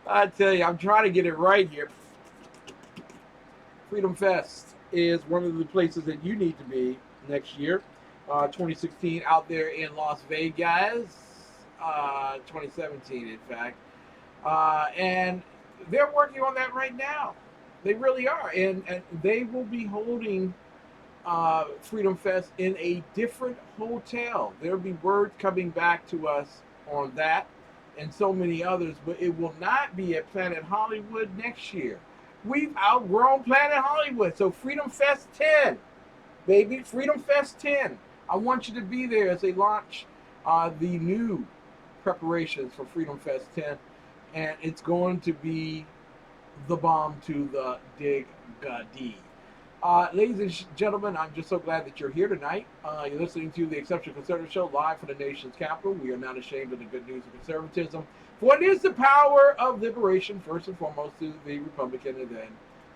I tell you, I'm trying to get it right here. Freedom Fest is one of the places that you need to be next year. 2016 out there in Las Vegas. 2017, in fact. And they're working on that right now. They really are. And they will be holding Freedom Fest in a different hotel. There'll be word coming back to us on that and so many others, but it will not be at Planet Hollywood next year. We've outgrown Planet Hollywood. So Freedom Fest 10, baby, Freedom Fest 10. I want you to be there as they launch the new preparations for Freedom Fest 10, and it's going to be the bomb to the dig-ga-dee. Ladies and gentlemen, I'm just so glad that you're here tonight. You're listening to the Exceptional Conservative Show live from the nation's capital. We are not ashamed of the good news of conservatism, for it is the power of liberation, first and foremost, to the Republican and then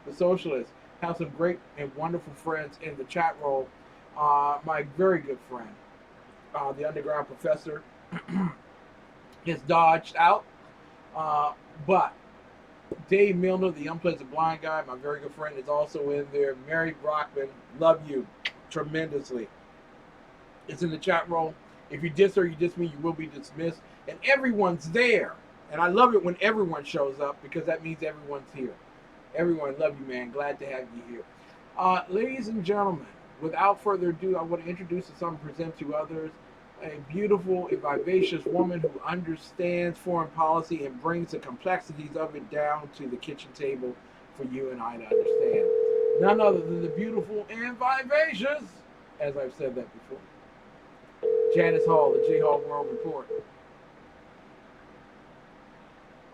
the Socialist. Have some great and wonderful friends in the chat room. My very good friend, the underground professor, is dodged out, but Dave Milner, the unpleasant blind guy, my very good friend, is also in there. Mary Brockman, love you tremendously. It's in the chat room. If you diss her, you diss me, you will be dismissed. And everyone's there. And I love it when everyone shows up because that means everyone's here. Everyone, love you, man. Glad to have you here. Ladies and gentlemen, without further ado, I want to introduce and some present to others a beautiful and vivacious woman who understands foreign policy and brings the complexities of it down to the kitchen table for you and I to understand. None other than the beautiful and vivacious, as I've said that before, Janis Hall, the J Hall World Report.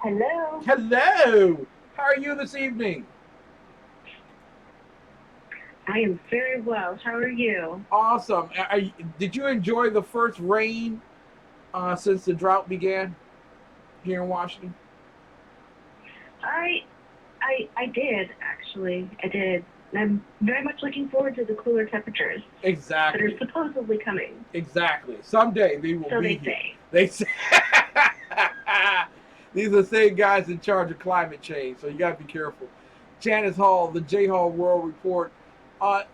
Hello. Hello. How are you this evening? I am very well. How are you? Awesome. Did you enjoy the first rain since the drought began here in Washington? I did, actually. I did. I'm very much looking forward to the cooler temperatures. Exactly. That are supposedly coming. Exactly. Someday they will so be they here. say. They say. These are the same guys in charge of climate change, so you got to be careful. Janis Hall, the J Hall World Report.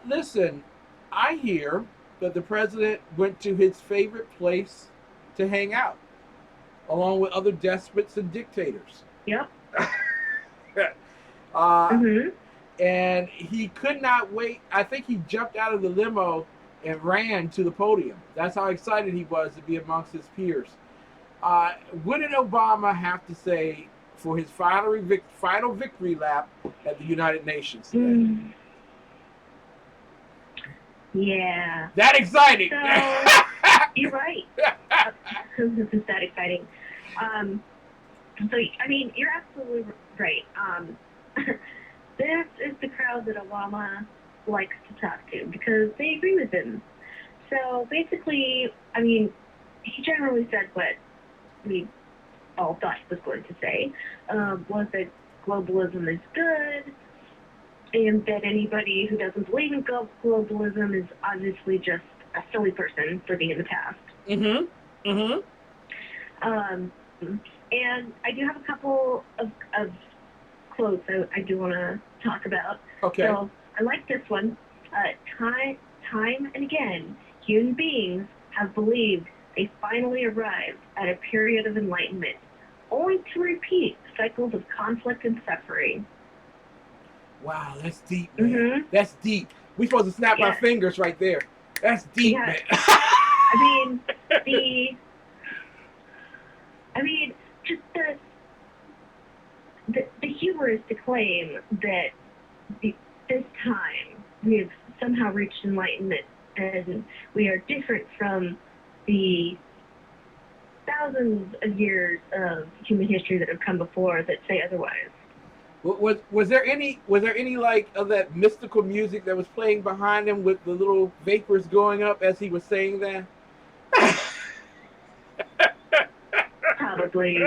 Listen, I hear that the president went to his favorite place to hang out, along with other despots and dictators. Yep. And he could not wait. I think he jumped out of the limo and ran to the podium. That's how excited he was to be amongst his peers. What did Obama have to say for his final victory lap at the United Nations today? Yeah. That exciting. So, you're right. This is that exciting. So, I mean, you're absolutely right. This is the crowd that Obama likes to talk to because they agree with him. So, basically, I mean, he generally said what we all thought he was going to say, was that globalism is good, and that anybody who doesn't believe in globalism is obviously just a silly person living in the past. And I do have a couple of quotes I do want to talk about. Okay. So I like this one. Time and again, human beings have believed they finally arrived at a period of enlightenment, only to repeat cycles of conflict and suffering. Wow, that's deep, man. That's deep. We're supposed to snap our fingers right there. That's deep, man. I mean, just the humor is to claim that this time we have somehow reached enlightenment and we are different from the thousands of years of human history that have come before that say otherwise. Was there any like of that mystical music that was playing behind him with the little vapors going up as he was saying that? Probably.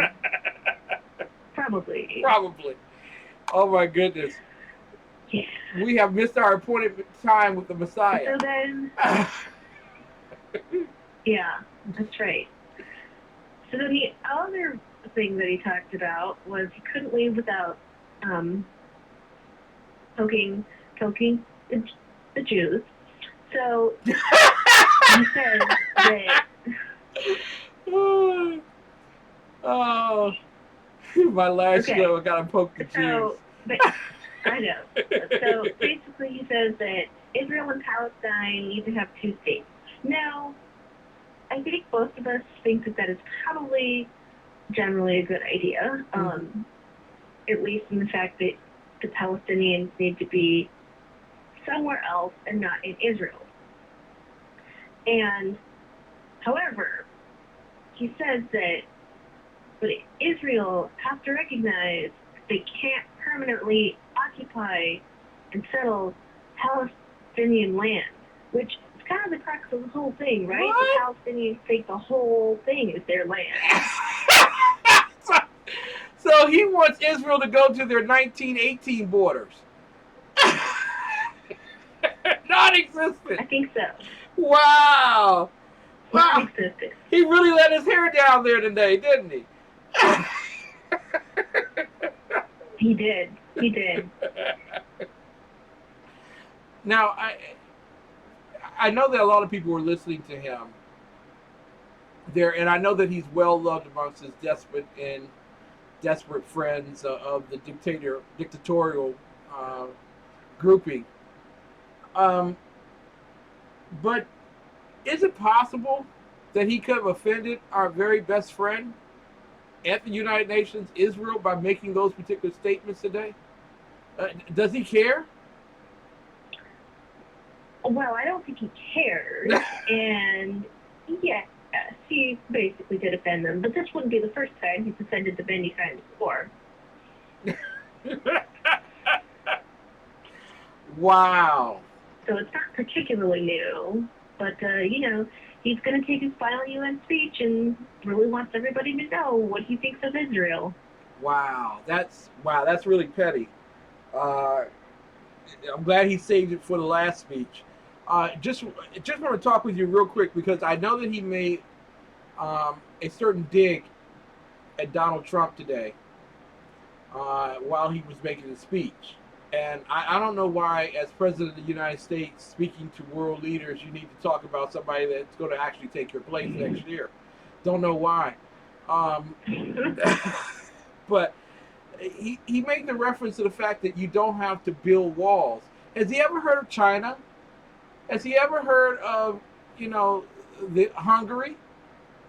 Oh my goodness. Yeah. We have missed our appointed time with the Messiah. So then, yeah, that's right. So then the other thing that he talked about was he couldn't leave without poking the Jews. So he says that. Oh, my last show, I gotta poke the Jews. But, I know. So basically, he says that Israel and Palestine need to have two states. Now, I think most of us think that is probably generally a good idea, at least in the fact that the Palestinians need to be somewhere else and not in Israel. And, however, he says that but Israel has to recognize they can't permanently occupy and settle Palestinian land, which is kind of the crux of the whole thing, right? What? The Palestinians think the whole thing is their land. So he wants Israel to go to their 1918 borders. Non-existent. I think so. Wow. Wow. Non-existent. He really let his hair down there today, didn't he? He did. He did. Now, I know that a lot of people were listening to him there, and I know that he's well loved amongst his desperate friends of the dictatorial grouping. But is it possible that he could have offended our very best friend at the United Nations, Israel, by making those particular statements today? Does he care? Well, I don't think he cares. And, yes, he basically did offend them. But this wouldn't be the first time he's offended them any time before. Wow. So it's not particularly new. But, he's going to take his final UN speech and really wants everybody to know what he thinks of Israel. Wow, that's really petty. I'm glad he saved it for the last speech. Just want to talk with you real quick because I know that he made a certain dig at Donald Trump today while he was making his speech. And I don't know why, as President of the United States, speaking to world leaders, you need to talk about somebody that's going to actually take your place next year. Don't know why. But he made the reference to the fact that you don't have to build walls. Has he ever heard of China? Has he ever heard of, the Hungary?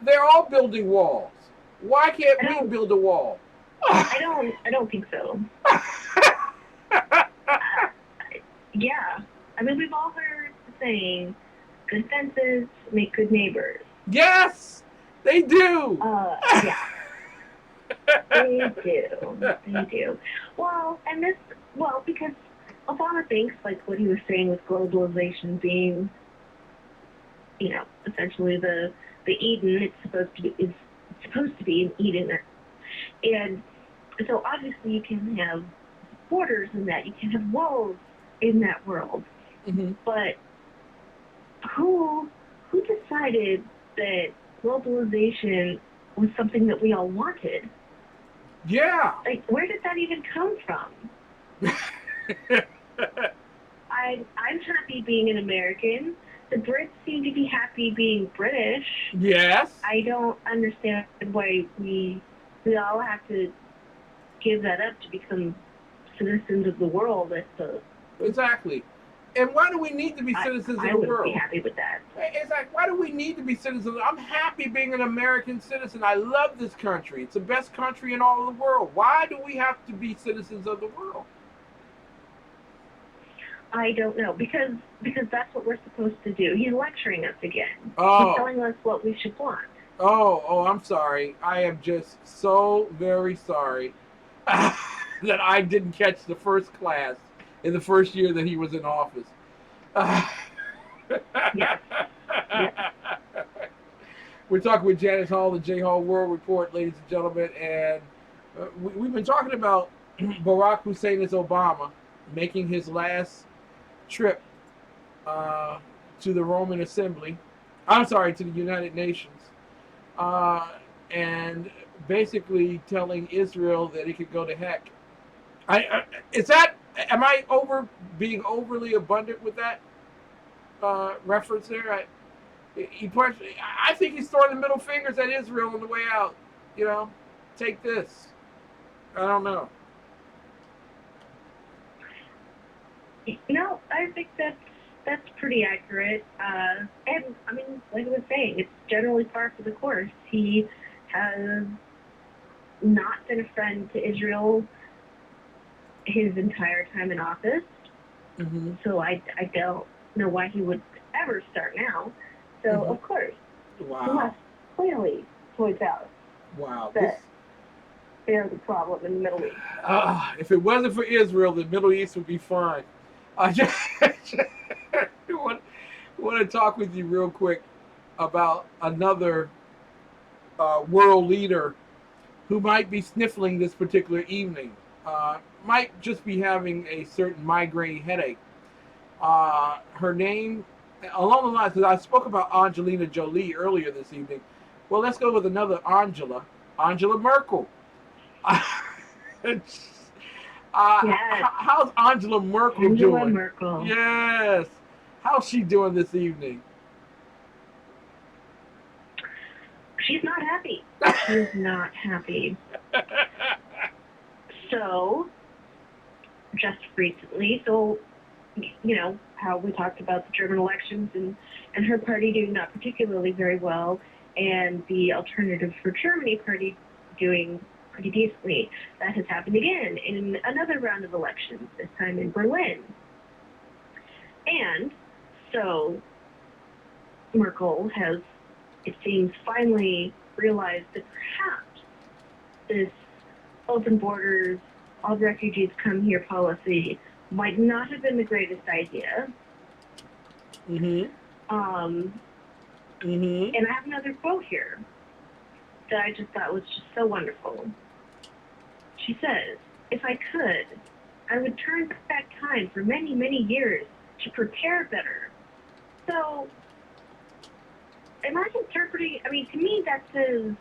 They're all building walls. Why can't we build a wall? I don't think so. Yeah. I mean, we've all heard the saying, good fences make good neighbors. Yes, they do. Yeah. They do. Well, because Obama thinks, like what he was saying with globalization being, essentially the Eden, it's supposed to be an Eden. And so obviously you can have borders in that, you can have walls in that world. Mm-hmm. But who decided that globalization was something that we all wanted? Yeah. Like, where did that even come from? I'm happy being an American. The Brits seem to be happy being British. Yes. I don't understand why we all have to give that up to become citizens of the world. Exactly. And why do we need to be citizens of the world? I would be happy with that. It's like, why do we need to be citizens? I'm happy being an American citizen. I love this country. It's the best country in all of the world. Why do we have to be citizens of the world? I don't know, because that's what we're supposed to do. He's lecturing us again. Oh. He's telling us what we should want. Oh, I'm sorry. I am just so very sorry that I didn't catch the first class in the first year that he was in office. Yeah. We're talking with Janis Hall, the J Hall World Report, ladies and gentlemen, and we've been talking about Barack Hussein Obama making his last trip to the Roman Assembly. I'm sorry, to the United Nations, and basically telling Israel that it could go to heck. Am I being overly abundant with that reference there? I think he's throwing the middle fingers at Israel on the way out. Take this. I don't know. No, I think that's that's pretty accurate. And I mean, like I was saying, it's generally par for the course. He has not been a friend to Israel his entire time in office. Mm-hmm. So I don't know why he would ever start now. So Mhm. of course, he Wow. must clearly point out Wow. that they're the problem in the Middle East. If it wasn't for Israel, the Middle East would be fine. I just want to talk with you real quick about another world leader who might be sniffling this particular evening. Might just be having a certain migraine headache. Her name, along the lines, because I spoke about Angelina Jolie earlier this evening. Well, let's go with another Angela Merkel. Yes. How's Angela Merkel Angela doing? Merkel. Yes. How's she doing this evening? She's not happy. She's not happy. So, just recently, you know, how we talked about the German elections and her party doing not particularly very well, and the Alternative for Germany party doing pretty decently. That has happened again in another round of elections, this time in Berlin. And so Merkel has, it seems, finally realized that perhaps this open borders, all refugees come here policy might not have been the greatest idea. Mm-hmm. And I have another quote here that I just thought was just so wonderful. She says, "If I could, I would turn back time for many, many years to prepare better." So, am I interpreting? I mean, to me, that says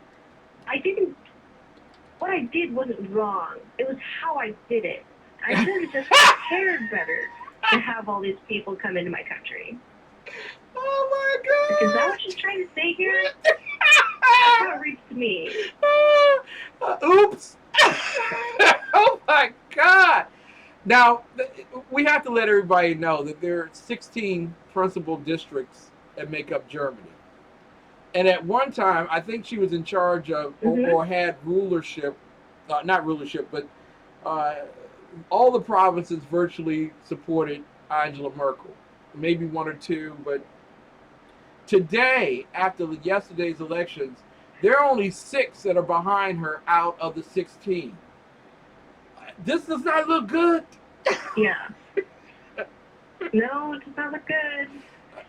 what I did wasn't wrong. It was how I did it. I should have just prepared better to have all these people come into my country. Oh my God! Is that what she's trying to say here? That's how it reads to me. Oops! Oh my God! Now, we have to let everybody know that there are 16 principal districts that make up Germany. And at one time, I think she was in charge of, or had rulership, not rulership, but all the provinces virtually supported Angela Merkel. Maybe one or two, but today, after yesterday's elections, there are only 6 that are behind her out of the 16. This does not look good. Yeah. No, it does not look good.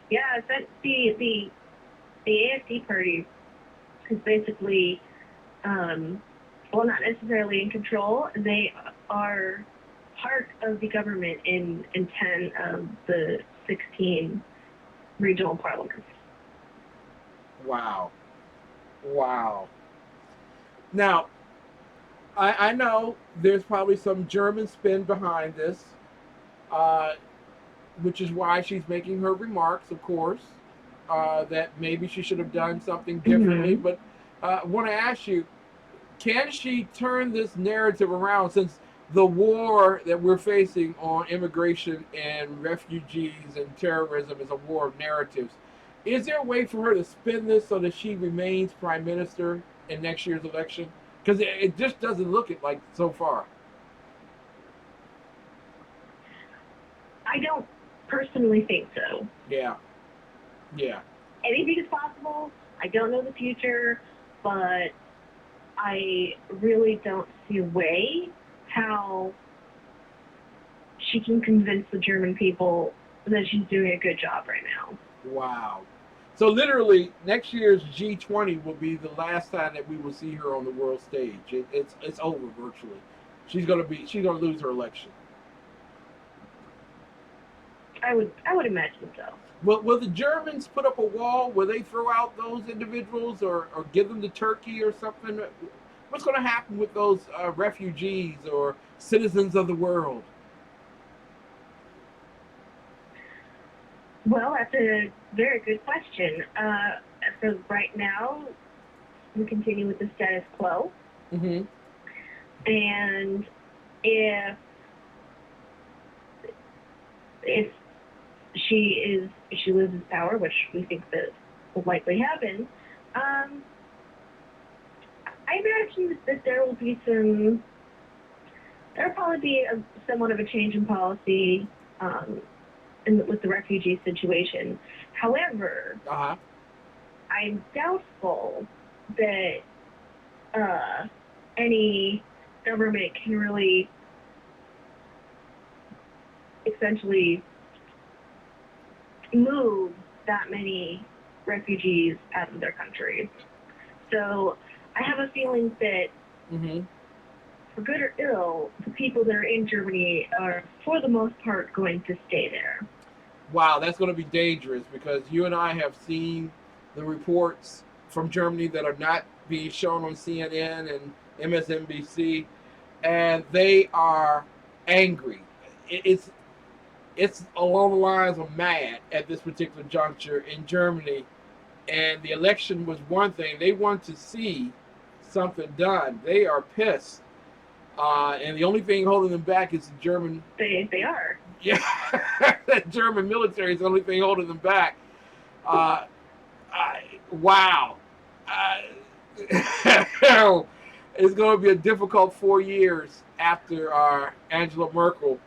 Yeah, that's the AFD party is basically, well, not necessarily in control. They are part of the government in 10 of the 16 regional parliaments. Wow. Wow. Now, I know there's probably some German spin behind this, which is why she's making her remarks, of course, that maybe she should have done something differently. But I want to ask you, can she turn this narrative around, since the war that we're facing on immigration and refugees and terrorism is a war of narratives? Is there a way for her to spin this so that she remains prime minister in next year's election? Because it just doesn't look it like so far. I don't personally think so. Yeah. Yeah. Anything is possible. I don't know the future, but I really don't see a way how she can convince the German people that she's doing a good job right now. Wow. So literally, next year's G20 will be the last time that we will see her on the world stage. It's over virtually. She's gonna lose her election. I would imagine so. Will the Germans put up a wall? Will they throw out those individuals or give them to Turkey or something? What's going to happen with those refugees or citizens of the world? Well, that's a very good question. So right now, we continue with the status quo. Mm-hmm. And if she loses power, which we think that will likely happen. I imagine that there will be there'll probably be somewhat of a change in policy with the refugee situation. However, I'm doubtful that any government can really essentially move that many refugees out of their country. So I have a feeling that for good or ill, the people that are in Germany are, for the most part, going to stay there. Wow, that's going to be dangerous because you and I have seen the reports from Germany that are not being shown on CNN and MSNBC, and they are angry. It's along the lines of mad at this particular juncture in Germany, and the election was one thing. They want to see something done. They are pissed. And the only thing holding them back is the German. They are. Yeah, the German military is the only thing holding them back. Wow. It's going to be a difficult 4 years after Angela Merkel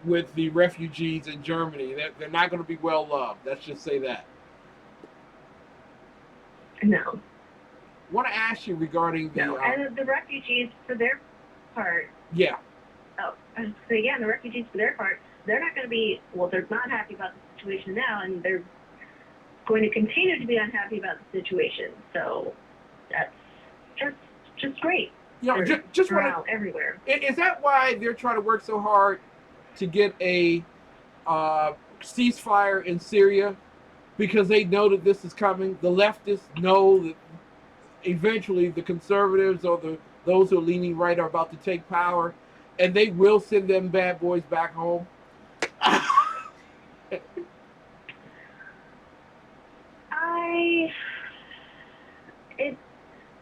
with the refugees in Germany. They're not going to be well loved. Let's just say that. No. I want to ask you regarding the... and the refugees, for their part... Yeah. Oh, so again, the refugees, for their part, they're not going to be... Well, they're not happy about the situation now, and they're going to continue to be unhappy about the situation. So that's just great. You know, just want everywhere. Is that why they're trying to work so hard to get a ceasefire in Syria? Because they know that this is coming. The leftists know that eventually the conservatives or those who are leaning right are about to take power, and they will send them bad boys back home.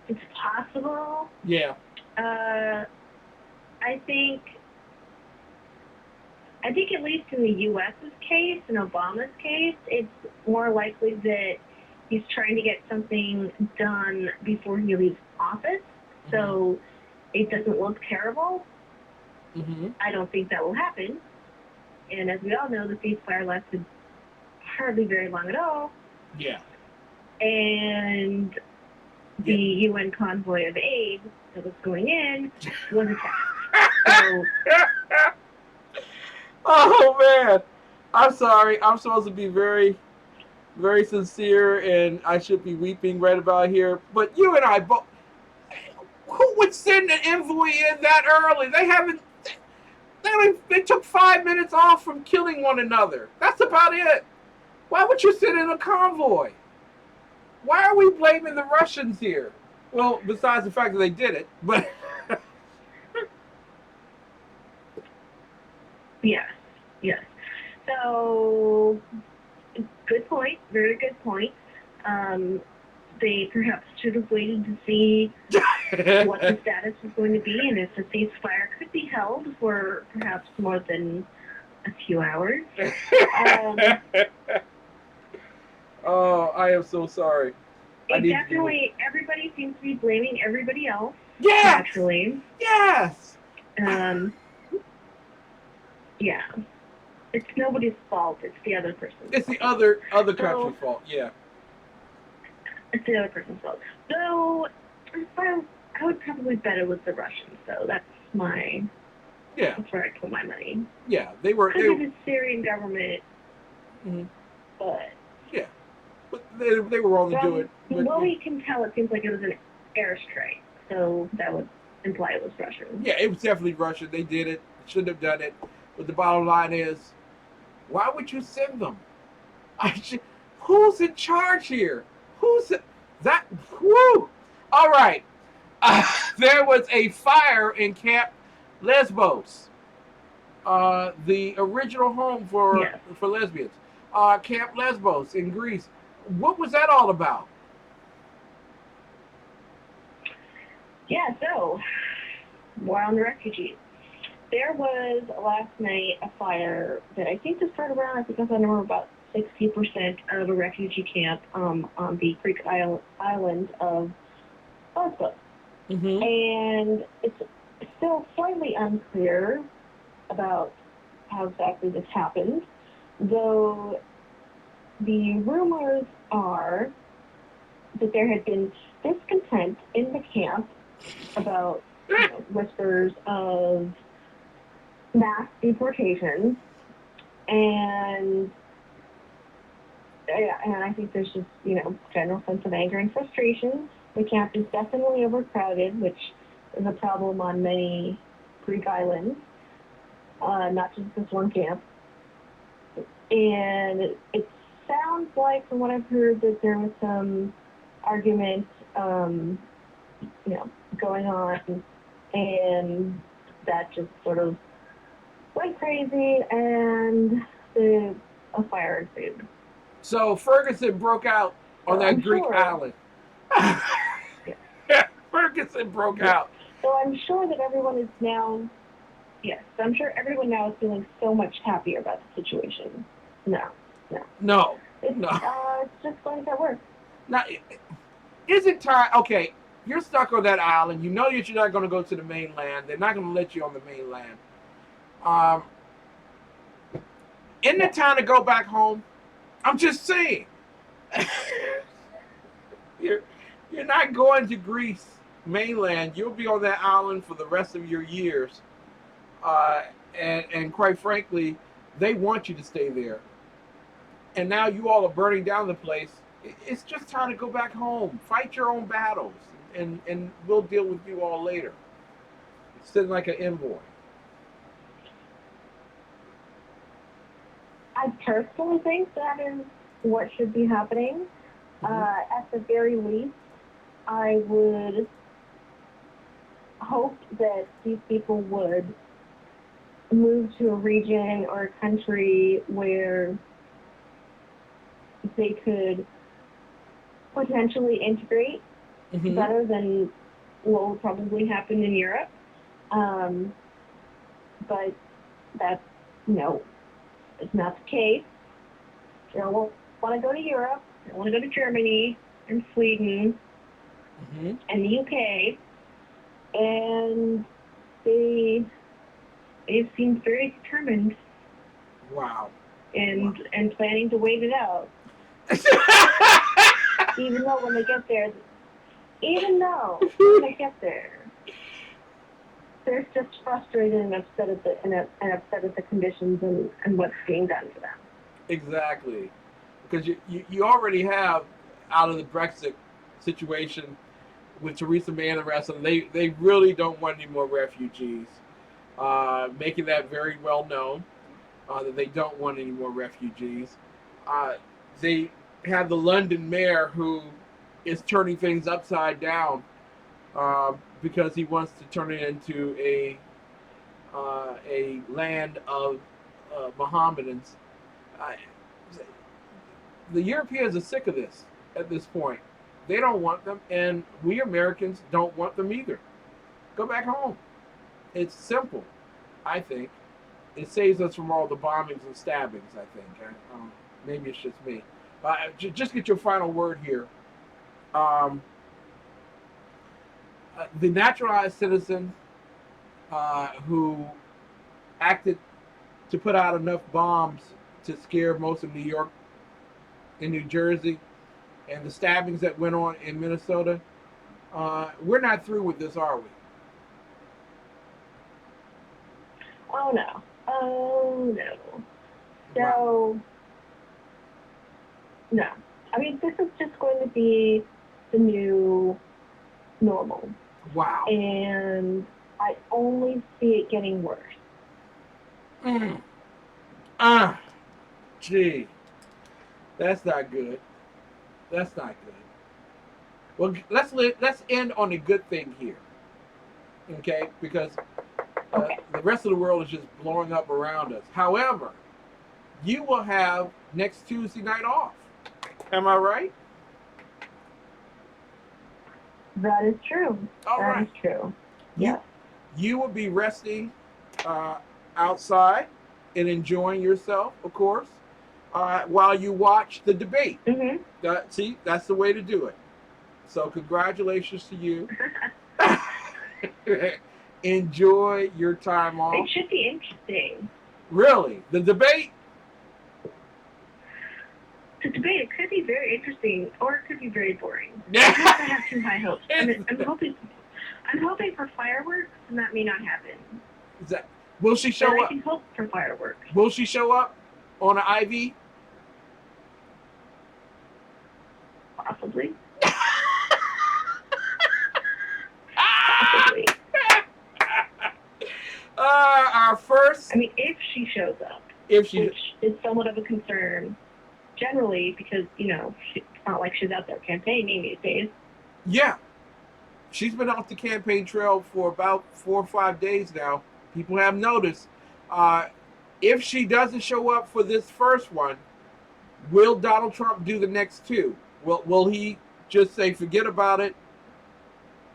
It's possible. Yeah. I think at least in the U.S.'s case, in Obama's case, it's more likely that he's trying to get something done before he leaves office, so it doesn't look terrible. I don't think that will happen. And as we all know, the ceasefire lasted hardly very long at all. Yeah. And the UN convoy of aid that was going in was attacked. So, oh man, I'm sorry. I'm supposed to be very, very sincere, and I should be weeping right about here. But you and I both. Who would send an envoy in that early? They haven't. They took 5 minutes off from killing one another. That's about it. Why would you send in a convoy? Why are we blaming the Russians here? Well, besides the fact that they did it, but yes. So, good point. Very good point. They perhaps should have waited to see what the status was going to be and if the ceasefire could be held for perhaps more than a few hours. Oh, I am so sorry. Definitely, everybody seems to be blaming everybody else. Yes! Naturally. Yes! Yeah. It's nobody's fault. It's the other person's It's the other country's fault, yeah. It's the other person's fault. So, I would probably bet it was the Russians, so that's my... Yeah. That's where I put my money. Yeah, they were... Could be the Syrian government, but... Yeah. But they were wrong to do it. But, well, we can tell it seems like it was an airstrike, so that would imply it was Russian. Yeah, it was definitely Russian. They did it. Shouldn't have done it. But the bottom line is, why would you send them? Who's in charge here? That? Woo! All right. There was a fire in Camp Lesbos, the original home for lesbians. Camp Lesbos in Greece. What was that all about? Yeah, so, more on the refugees. there was last night a fire that I think just started around, I think I remember about 60% of a refugee camp on the Greek island of Lesbos. And it's still slightly unclear about how exactly this happened, though the rumors are that there had been discontent in the camp about whispers of mass deportations, and I think there's just general sense of anger and frustration. The camp is definitely overcrowded, which is a problem on many Greek islands, not just this one camp. And it sounds like, from what I've heard, that there was some argument, going on, and that just sort of went crazy, and a fire ensued. So Ferguson broke out on that Greek island. Ferguson broke out. So I'm sure that everyone is now, I'm sure everyone now is feeling so much happier about the situation. No. It's just going to get worse. Now, is it time? Okay, you're stuck on that island. You know that you're not going to go to the mainland. They're not going to let you on the mainland. Isn't it time to go back home? I'm just saying. You're not going to Greece mainland. You'll be on that island for the rest of your years. And quite frankly, they want you to stay there. And now you all are burning down the place. It's just time to go back home. Fight your own battles. And we'll deal with you all later. Sitting like an envoy. I personally think that is what should be happening. At the very least, I would hope that these people would move to a region or a country where they could potentially integrate better than what will probably happen in Europe. But that's, it's not the case. They don't want to go to Europe. They want to go to Germany and Sweden and the UK. And they seem very determined. Wow. And planning to wait it out. Even though when they get there, they're just frustrated and upset at the conditions and what's being done to them. Exactly. Because you already have, out of the Brexit situation with Theresa May and the rest of them, they really don't want any more refugees. Making that very well known that they don't want any more refugees. They have the London mayor who is turning things upside down because he wants to turn it into a land of Mohammedans. The Europeans are sick of this at this point. They don't want them, and we Americans don't want them either. Go back home. It's simple, I think. It saves us from all the bombings and stabbings, I think. Maybe it's just me. Just get your final word here. The naturalized citizen who acted to put out enough bombs to scare most of New York and New Jersey, and the stabbings that went on in Minnesota, we're not through with this, are we? Oh, no. So, no. I mean, this is just going to be the new normal. Wow. And I only see it getting worse. Gee. That's not good. That's not good. Well, let's end on a good thing here. Okay? Because the rest of the world is just blowing up around us. However, you will have next Tuesday night off. Am I right? That is true. All right. That is true. Yeah. You will be resting outside and enjoying yourself, of course, while you watch the debate. See, that's the way to do it. So congratulations to you. Enjoy your time off. It should be interesting. Really? The debate? The debate, it could be very interesting, or it could be very boring. I have too high hopes. I'm hoping for fireworks, and that may not happen. Will she show but up? I can hope for fireworks. Will she show up on an IV? Possibly. Possibly. Our first. I mean, if she shows up, which is somewhat of a concern, generally, because it's not like she's out there campaigning these days. Yeah, she's been off the campaign trail for about 4 or 5 days now. People have noticed. If she doesn't show up for this first one, will Donald Trump do the next two? Will he just say, forget about it?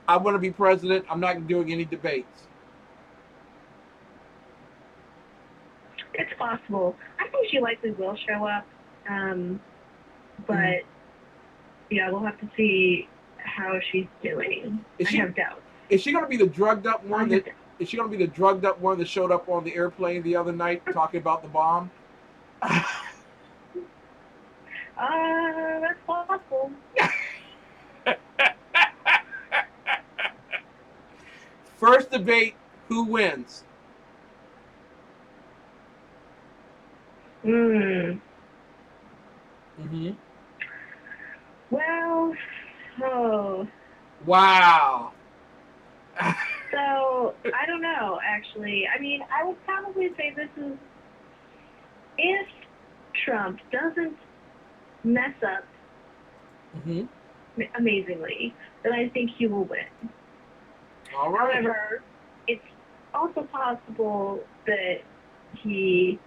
I want to be president. I'm not doing any debates. It's possible. I think she likely will show up. But, we'll have to see how she's doing. I have doubts. Is she going to be the drugged up one that showed up on the airplane the other night talking about the bomb? That's possible. First debate, who wins? Well, Wow. So, I don't know, actually. I mean, I would probably say this is, if Trump doesn't mess up amazingly, then I think he will win. All right. However, it's also possible that he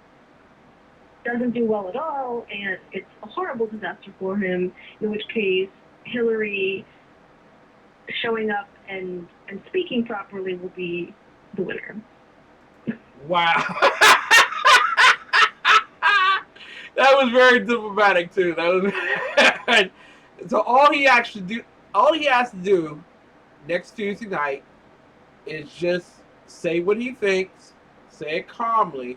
doesn't do well at all, and it's a horrible disaster for him, in which case Hillary showing up and speaking properly will be the winner. Wow. That was very diplomatic too. That was so all he has to do next Tuesday night is just say what he thinks, say it calmly,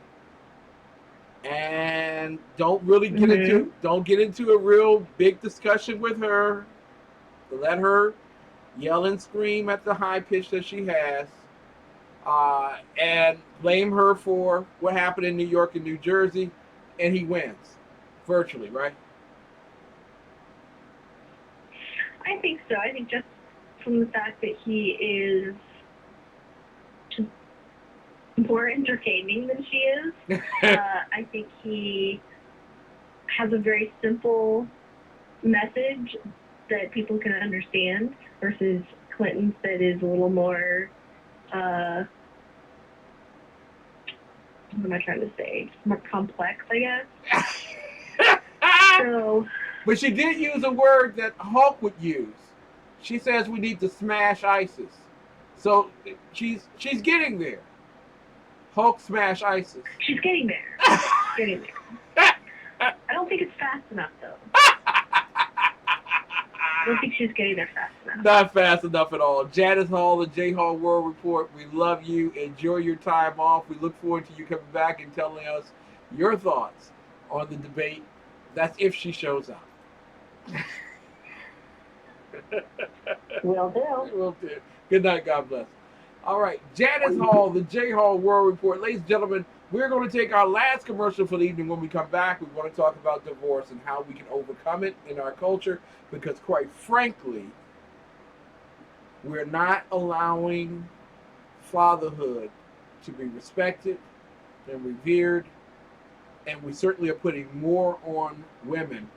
and don't really get into a real big discussion with her. Let her yell and scream at the high pitch that she has, and blame her for what happened in New York and New Jersey, and he wins virtually, right? I think so. I think just from the fact that he is just more entertaining than she is, I think he has a very simple message that people can understand versus Clinton's that is a little more, what am I trying to say? More complex, I guess. But she did use a word that Hulk would use. She says we need to smash ISIS. So she's getting there. Hulk smash ISIS. She's getting there. I don't think it's fast enough, though. I don't think she's getting there fast enough. Not fast enough at all. Janis Hall, the J Hall World Report. We love you. Enjoy your time off. We look forward to you coming back and telling us your thoughts on the debate. That's if she shows up. Will do. Will do. Good night. God bless. All right. Janis Hall, the J Hall World Report. Ladies and gentlemen, we're going to take our last commercial for the evening. When we come back, we want to talk about divorce and how we can overcome it in our culture, because quite frankly, we're not allowing fatherhood to be respected and revered, and we certainly are putting more on women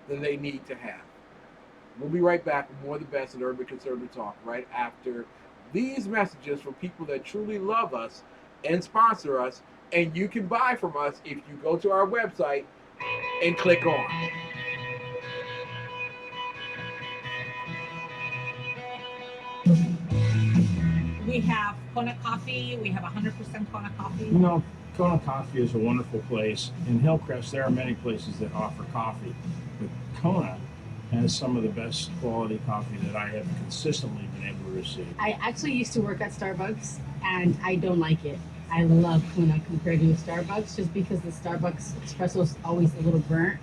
than they need to have. We'll be right back with more of the best in Urban Conservative Talk right after these messages from people that truly love us and sponsor us, and you can buy from us if you go to our website and click on. We have Kona coffee. We have 100% Kona coffee. You know, Kona Coffee is a wonderful place. In Hillcrest, there are many places that offer coffee, but Kona has some of the best quality coffee that I have consistently been able to receive. I actually used to work at Starbucks, and I don't like it. I love Kona compared to Starbucks, just because the Starbucks espresso is always a little burnt,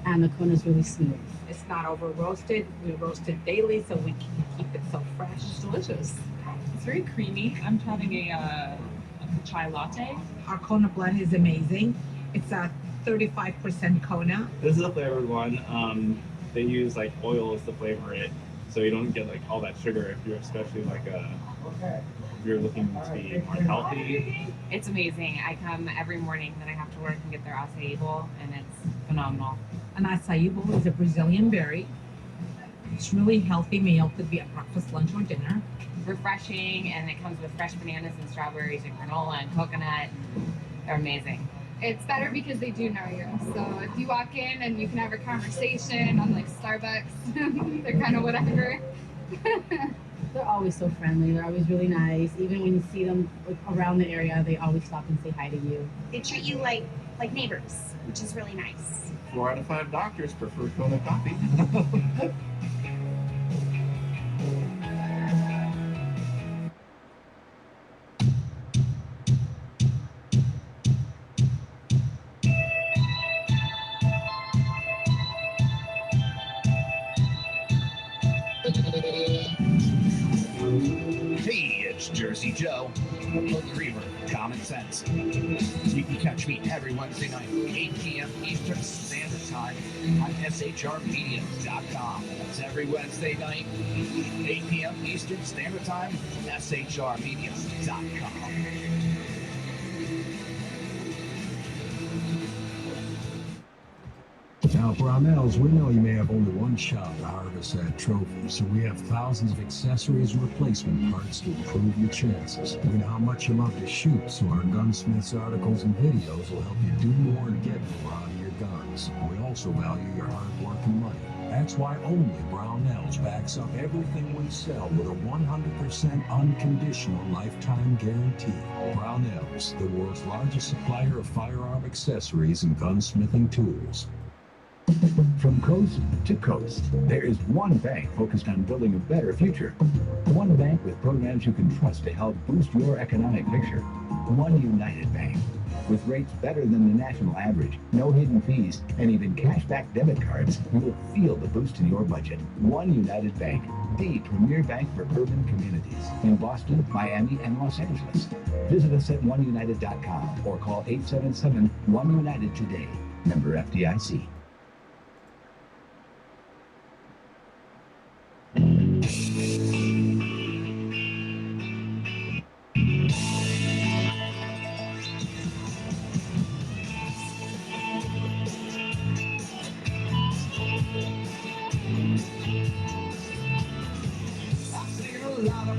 and the Kona is really smooth. It's not over roasted. We roast it daily, so we can keep it so fresh. It's delicious. It's very creamy. I'm having a chai latte. Our Kona blend is amazing. It's a 35% Kona. This is a flavored one. They use like oil to flavor it, so you don't get like all that sugar if you're especially like if you're looking to be more healthy. It's amazing. I come every morning, then I have to work and get their acai bowl, and it's phenomenal. An acai bowl is a Brazilian berry. It's really healthy meal. Could be at breakfast, lunch, or dinner. Refreshing, and it comes with fresh bananas and strawberries and granola and coconut. They're amazing. It's better because they do know you. So if you walk in and you can have a conversation, unlike Starbucks, they're kind of whatever. They're always so friendly. They're always really nice. Even when you see them around the area, they always stop and say hi to you. They treat you like neighbors, which is really nice. 4 out of 5 doctors prefer Kona coffee. Hey, it's Jersey Joe, Reaver, Common Sense. You can catch me every Wednesday night, 8 p.m. Eastern Standard Time on SHRmedia.com. That's every Wednesday night, 8 p.m. Eastern Standard Time, SHRmedia.com. Now, Brownells, we know you may have only one shot to harvest that trophy, so we have thousands of accessories and replacement parts to improve your chances. We know how much you love to shoot, so our gunsmiths articles and videos will help you do more and get more out of your guns. We also value your hard work and money. That's why only Brownells backs up everything we sell with a 100% unconditional lifetime guarantee. Brownells, the world's largest supplier of firearm accessories and gunsmithing tools. From coast to coast, there is one bank focused on building a better future. One bank with programs you can trust to help boost your economic picture. One United Bank. With rates better than the national average, no hidden fees, and even cashback debit cards, you will feel the boost in your budget. One United Bank, the premier bank for urban communities in Boston, Miami, and Los Angeles. Visit us at oneunited.com or call 877-1UNITED today. Member FDIC.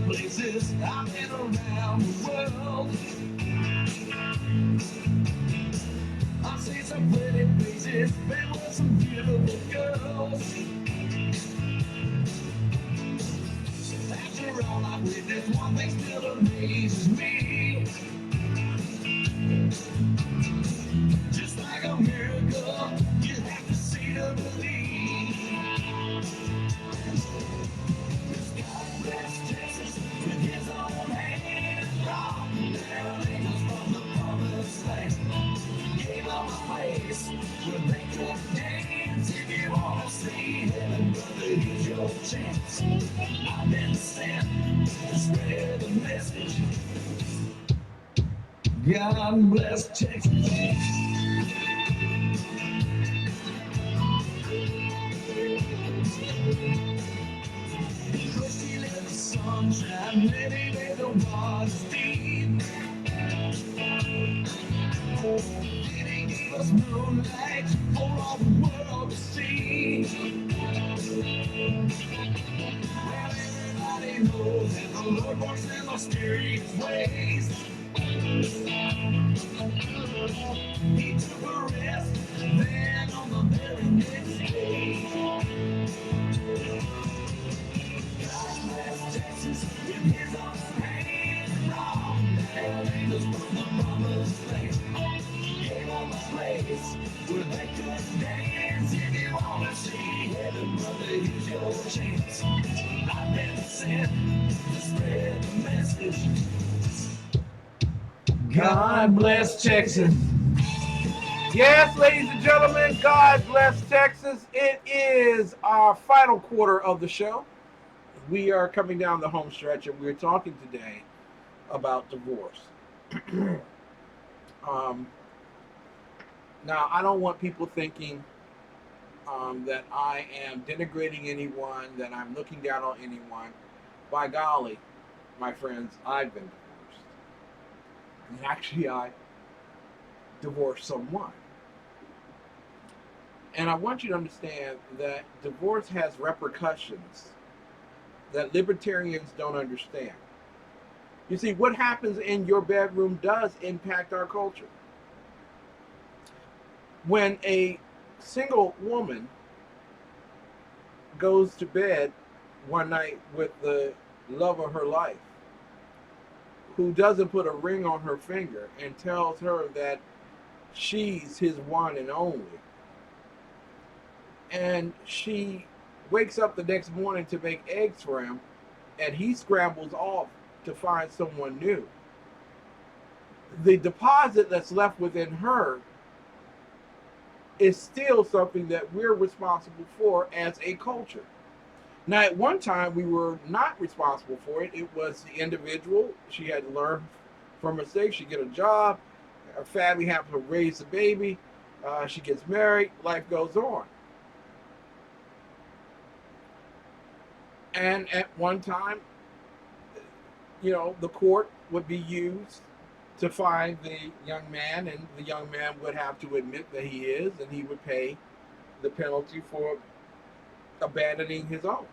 Places I've been around the world. I've seen some pretty faces, been with some beautiful girls. After all I've witnessed, one thing still amazes me. Just like a miracle, you have to see to believe. God bless Texas with his own hand. There are angels from the promised land. Gave them a place where they could dance. If you want to see heaven, brother, here's your chance. I've been sent to spread the message. God bless Texas. Crusty little sunshine, living in the water's deep. It gave us moonlight for all the world to see. Well, everybody knows that the Lord works in mysterious ways. He took a rest, then on the very next day, God bless Texas with his own hand. a chance. I've been sent to spread the message. God bless Texas. Yes, ladies and gentlemen, God bless Texas. It is our final quarter of the show. We are coming down the home stretch, and we're talking today about divorce. Now, I don't want people thinking that I am denigrating anyone, that I'm looking down on anyone. By golly, my friends, I've been divorced. And actually, I divorced someone. And I want you to understand that divorce has repercussions that libertarians don't understand. You see, what happens in your bedroom does impact our culture. When a single woman goes to bed one night with the love of her life, who doesn't put a ring on her finger and tells her that she's his one and only, and she wakes up the next morning to make eggs for him, and he scrambles off to find someone new, the deposit that's left within her is still something that we're responsible for as a culture. Now, at one time, we were not responsible for it. It was the individual. She had to learn from mistakes. She get a job. Her family has to raise the baby. She gets married. Life goes on. And at one time, the court would be used to find the young man, and the young man would have to admit that he is, and he would pay the penalty for abandoning his own.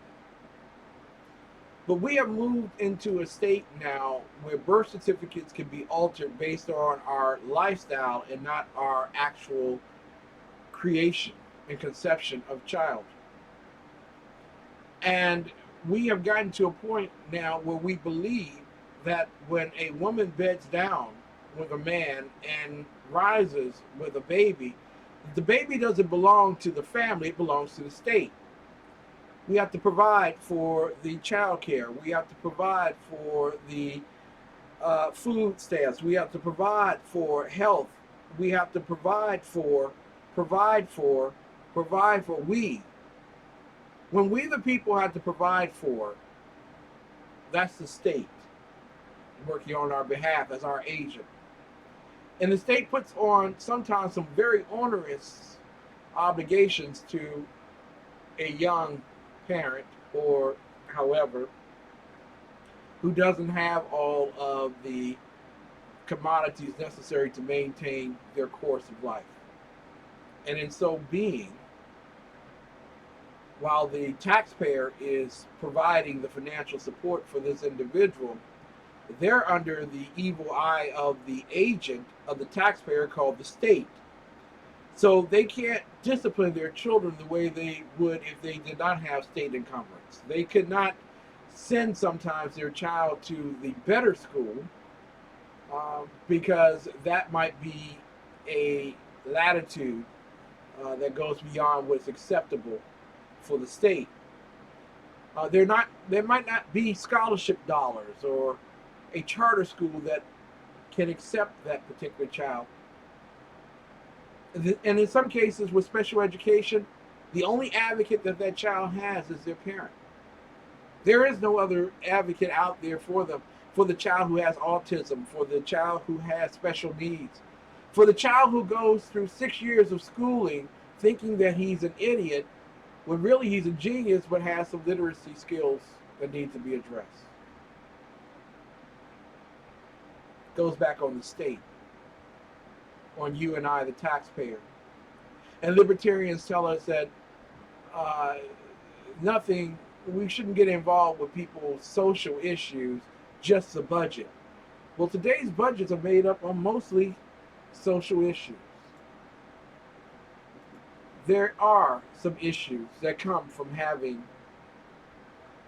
But we have moved into a state now where birth certificates can be altered based on our lifestyle and not our actual creation and conception of child. And we have gotten to a point now where we believe that when a woman beds down with a man and rises with a baby, the baby doesn't belong to the family, it belongs to the state. We have to provide for the child care. We have to provide for the food stamps. We have to provide for health. We have to provide for. When we the people have to provide for, that's the state working on our behalf as our agent. And the state puts on sometimes some very onerous obligations to a young parent or however who doesn't have all of the commodities necessary to maintain their course of life. And in so being, while the taxpayer is providing the financial support for this individual, they're under the evil eye of the agent of the taxpayer called the state. So they can't discipline their children the way they would if they did not have state encumbrance. They could not send sometimes their child to the better school because that might be a latitude that goes beyond what's acceptable for the state. There might not be scholarship dollars or a charter school that can accept that particular child. And in some cases with special education, the only advocate that child has is their parent. There is no other advocate out there for them, for the child who has autism, for the child who has special needs, for the child who goes through 6 years of schooling thinking that he's an idiot, when really he's a genius but has some literacy skills that need to be addressed. Goes back on the state, on you and I, the taxpayer. And libertarians tell us that we shouldn't get involved with people's social issues, just the budget. Well, today's budgets are made up on mostly social issues. There are some issues that come from having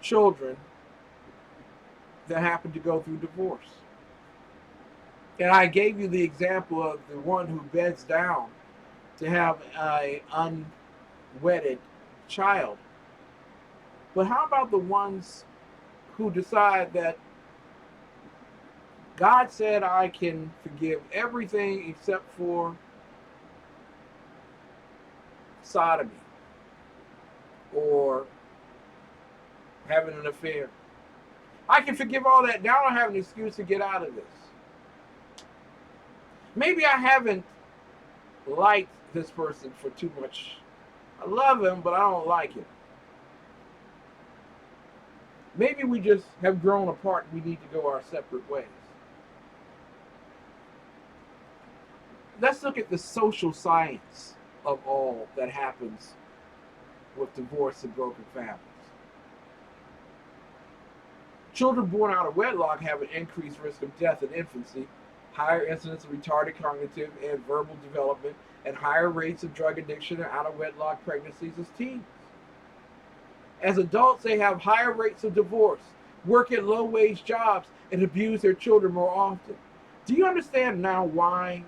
children that happen to go through divorce. And I gave you the example of the one who beds down to have an unwedded child. But how about the ones who decide that God said I can forgive everything except for sodomy or having an affair? I can forgive all that. Now I don't have an excuse to get out of this. Maybe I haven't liked this person for too much. I love him, but I don't like him. Maybe we just have grown apart and we need to go our separate ways. Let's look at the social science of all that happens with divorce and broken families. Children born out of wedlock have an increased risk of death in infancy, higher incidence of retarded cognitive and verbal development, and higher rates of drug addiction and out of wedlock pregnancies as teens. As adults, they have higher rates of divorce, work at low-wage jobs, and abuse their children more often. Do you understand now why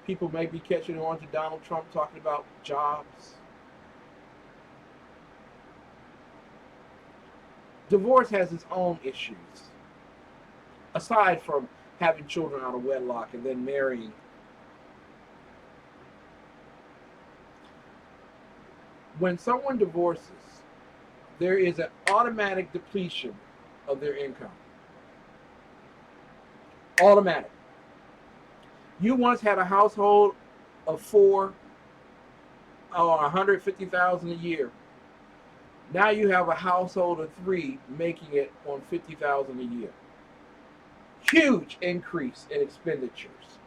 people may be catching on to Donald Trump talking about jobs? Divorce has its own issues, aside from having children out of wedlock and then marrying. When someone divorces, there is an automatic depletion of their income. Automatic. You once had a household of 4 or 150,000 a year. Now you have a household of 3 making it on 50,000 a year. Huge increase in expenditures.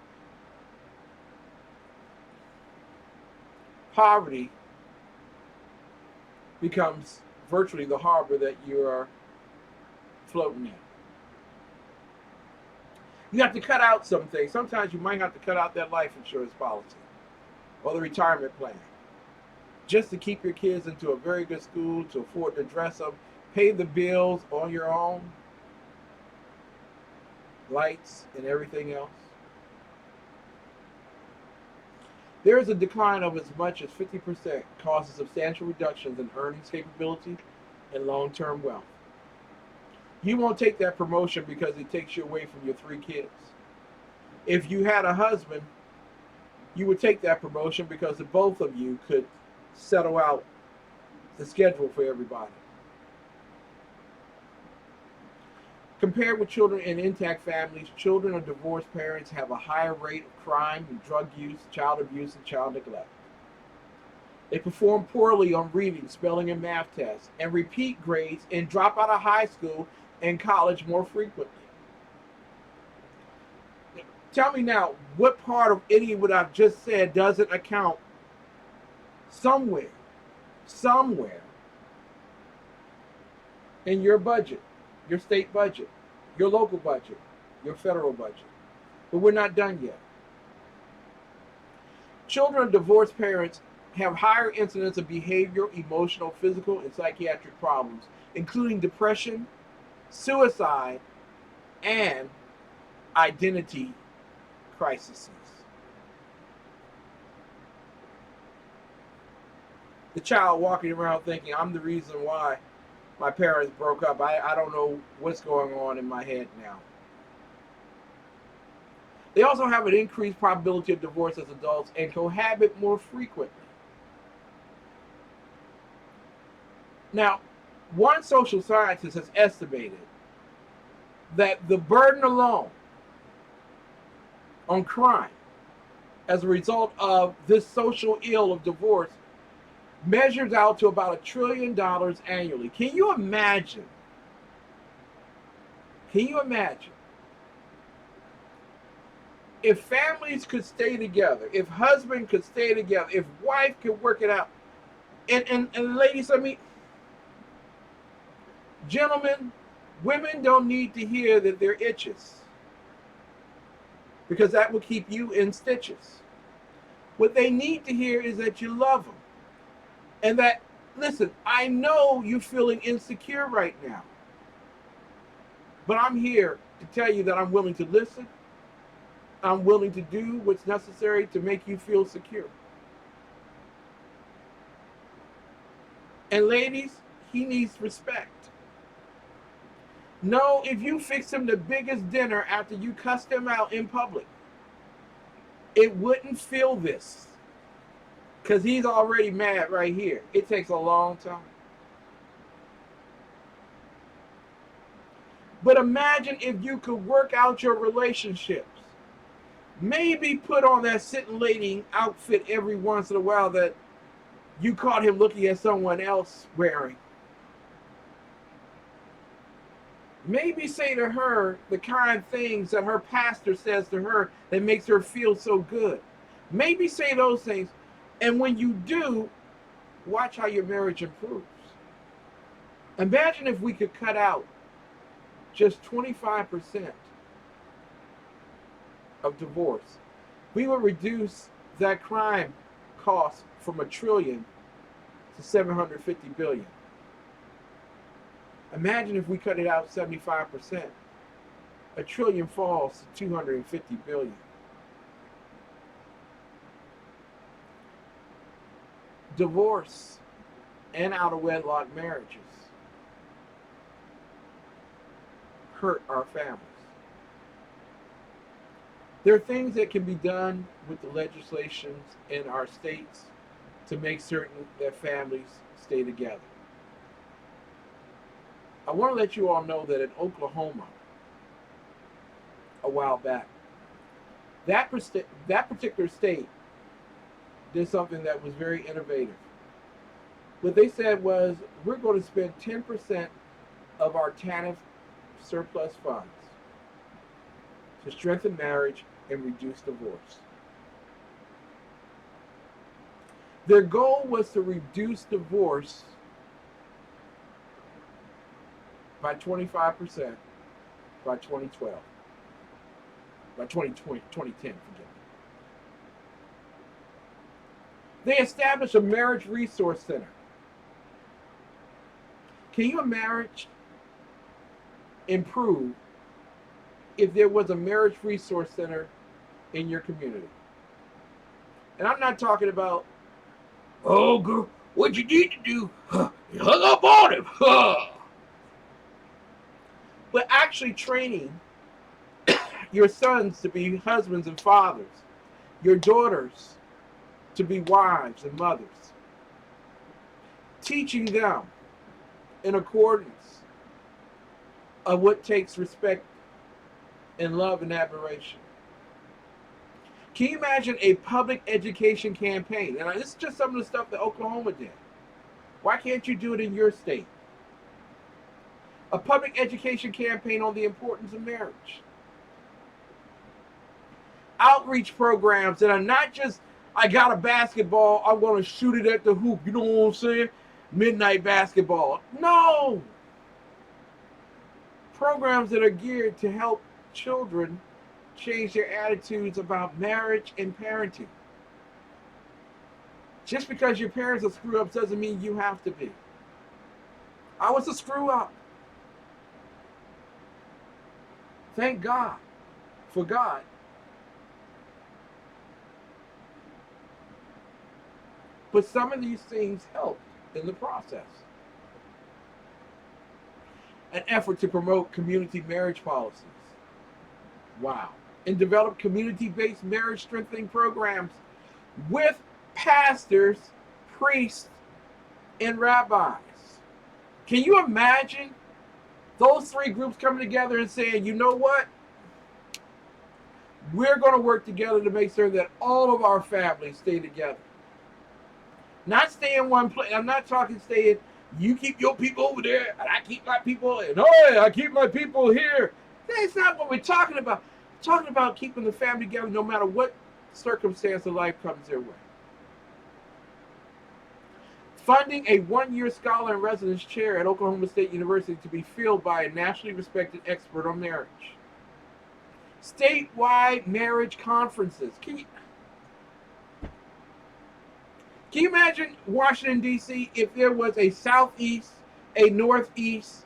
Poverty becomes virtually the harbor that you are floating in. You have to cut out some things. Sometimes you might have to cut out that life insurance policy or the retirement plan just to keep your kids into a very good school, to afford to dress them, pay the bills on your own, lights and everything else. There is a decline of as much as 50%, causes substantial reductions in earnings capability and long-term wealth. You won't take that promotion because it takes you away from your 3 kids. If you had a husband, you would take that promotion because the both of you could settle out the schedule for everybody. Compared with children in intact families, children of divorced parents have a higher rate of crime and drug use, child abuse, and child neglect. They perform poorly on reading, spelling, and math tests, and repeat grades and drop out of high school and college more frequently. Tell me now, what part of any of what I've just said doesn't account somewhere in your budget, your state budget, your local budget, your federal budget? But we're not done yet. Children of divorced parents have higher incidence of behavioral, emotional, physical, and psychiatric problems, including depression, suicide, and identity crises. The child walking around thinking, I'm the reason why my parents broke up. I don't know what's going on in my head now. They also have an increased probability of divorce as adults and cohabit more frequently. Now, one social scientist has estimated that the burden alone on crime as a result of this social ill of divorce measures out to about $1 trillion annually. Can you imagine? Can you imagine? If families could stay together, if husband could stay together, if wife could work it out, and ladies, I mean, gentlemen, women don't need to hear that they're itches, because that will keep you in stitches. What they need to hear is that you love them. And that, listen, I know you're feeling insecure right now, but I'm here to tell you that I'm willing to listen. I'm willing to do what's necessary to make you feel secure. And ladies, he needs respect. No, if you fix him the biggest dinner after you cussed him out in public, it wouldn't feel this. Because he's already mad right here. It takes a long time. But imagine if you could work out your relationships. Maybe put on that scintillating outfit every once in a while that you caught him looking at someone else wearing. Maybe say to her the kind things that her pastor says to her that makes her feel so good. Maybe say those things. And when you do, watch how your marriage improves. Imagine if we could cut out just 25% of divorce. We would reduce that crime cost from $1 trillion to $750 billion. Imagine if we cut it out 75%. $1 trillion falls to $250 billion. Divorce and out of wedlock marriages hurt our families. There are things that can be done with the legislations in our states to make certain that families stay together. I want to let you all know that in Oklahoma, a while back, that particular state did something that was very innovative. What they said was, we're going to spend 10% of our TANF surplus funds to strengthen marriage and reduce divorce. Their goal was to reduce divorce by 25% by 2012. By 2010, forgive me. They established a marriage resource center. Can your marriage improve if there was a marriage resource center in your community? And I'm not talking about, oh, girl, what you need to do, you hung up on him. But actually training your sons to be husbands and fathers, your daughters to be wives and mothers, teaching them in accordance of what takes respect and love and admiration. Can you imagine a public education campaign? And this is just some of the stuff that Oklahoma did. Why can't you do it in your state? A public education campaign on the importance of marriage. Outreach programs that are not just, I got a basketball, I'm going to shoot it at the hoop. You know what I'm saying? Midnight basketball. No! Programs that are geared to help children change their attitudes about marriage and parenting. Just because your parents are screw ups doesn't mean you have to be. I was a screw up. Thank God for God. But some of these things helped in the process. An effort to promote community marriage policies. Wow. And develop community-based marriage strengthening programs with pastors, priests, and rabbis. Can you imagine those three groups coming together and saying, you know what? We're going to work together to make sure that all of our families stay together. Not stay in one place. I'm not talking staying, you keep your people over there, and I keep my people, and oh, I keep my people here. That's not what we're talking about. We're talking about keeping the family together no matter what circumstance of life comes their way. Funding a one-year scholar in residence chair at Oklahoma State University to be filled by a nationally respected expert on marriage. Statewide marriage conferences. Can you imagine Washington, D.C., if there was a southeast, a northeast,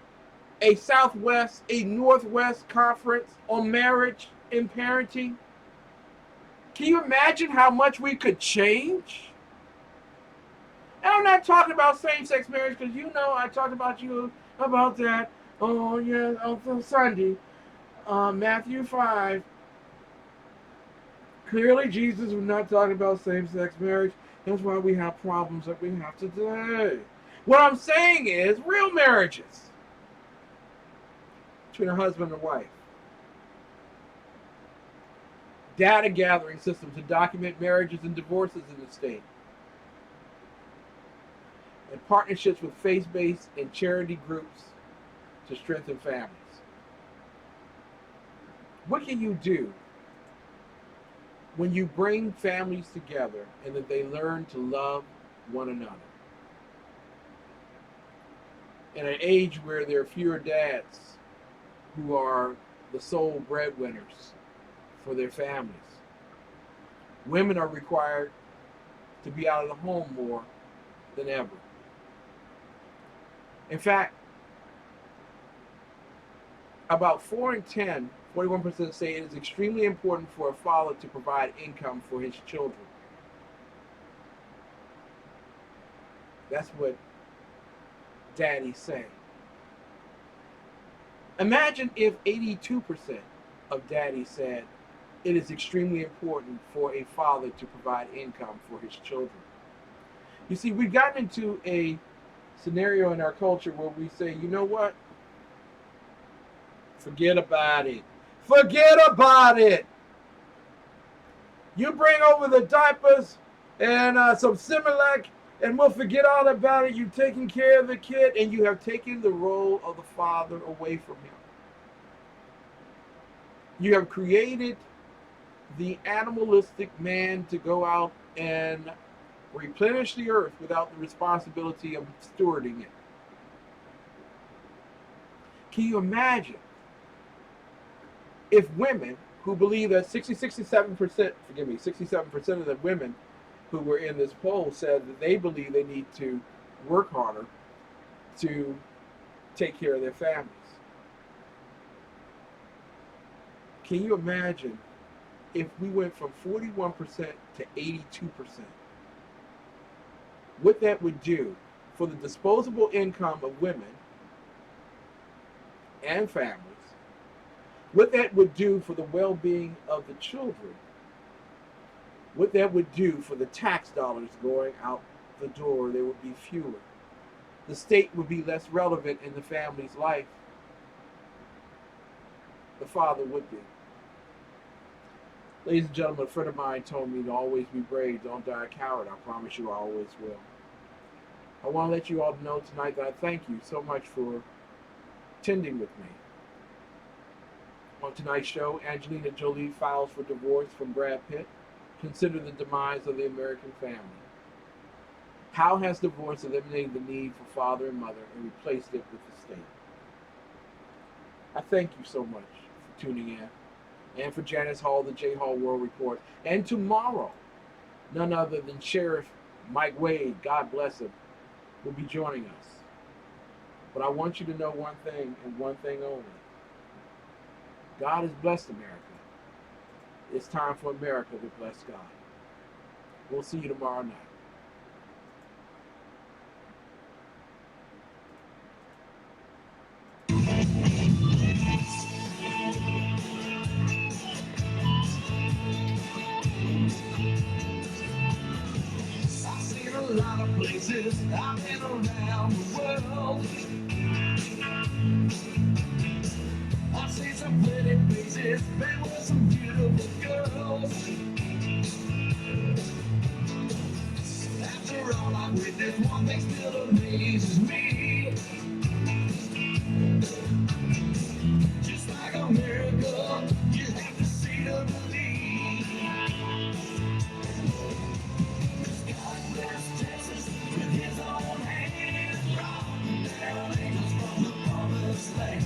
a southwest, a northwest conference on marriage and parenting? Can you imagine how much we could change? And I'm not talking about same-sex marriage because you know I talked about you about that on Sunday. Matthew 5. Clearly, Jesus was not talking about same-sex marriage. That's why we have problems that we have today. What I'm saying is real marriages between a husband and wife. Data gathering systems to document marriages and divorces in the state. And partnerships with faith-based and charity groups to strengthen families. What can you do when you bring families together and that they learn to love one another? In an age where there are fewer dads who are the sole breadwinners for their families, women are required to be out of the home more than ever. In fact, about 4 in 10, 41% say it is extremely important for a father to provide income for his children. That's what daddies say. Imagine if 82% of daddies said it is extremely important for a father to provide income for his children. You see, we've gotten into a scenario in our culture where we say, you know what? Forget about it. Forget about it. You bring over the diapers and some Similac and we'll forget all about it. You've taken care of the kid and you have taken the role of the father away from him. You have created the animalistic man to go out and replenish the earth without the responsibility of stewarding it. Can you imagine if women who believe that 67% of the women who were in this poll said that they believe they need to work harder to take care of their families? Can you imagine if we went from 41% to 82%? What that would do for the disposable income of women and families, what that would do for the well-being of the children, what that would do for the tax dollars going out the door. There would be fewer. The state would be less relevant in the family's life. The father would be. Ladies and gentlemen, a friend of mine told me to always be brave, don't die a coward. I promise you I always will. I want to let you all know tonight that I thank you so much for attending with me. On tonight's show, Angelina Jolie files for divorce from Brad Pitt. Consider the demise of the American family. How has divorce eliminated the need for father and mother and replaced it with the state? I thank you so much for tuning in. And for Janis Hall, the J Hall World Report. And tomorrow, none other than Sheriff Mike Wade, God bless him, will be joining us. But I want you to know one thing and one thing only. God has blessed America. It's time for America to bless God. We'll see you tomorrow night. I've seen a lot of places, I've been around the world. I've seen some pretty faces, been with some beautiful girls. After all I've witnessed, one thing still amazes me. Just like a miracle, you have to see to believe. God bless Texas with his own hand. Brought down angels from the promised land.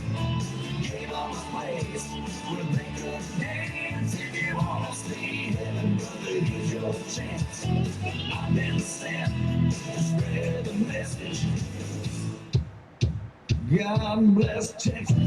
Gave them a place where they could dance. If you wanna see heaven, brother, here's your chance. I've been sent to spread the message. God bless Texas.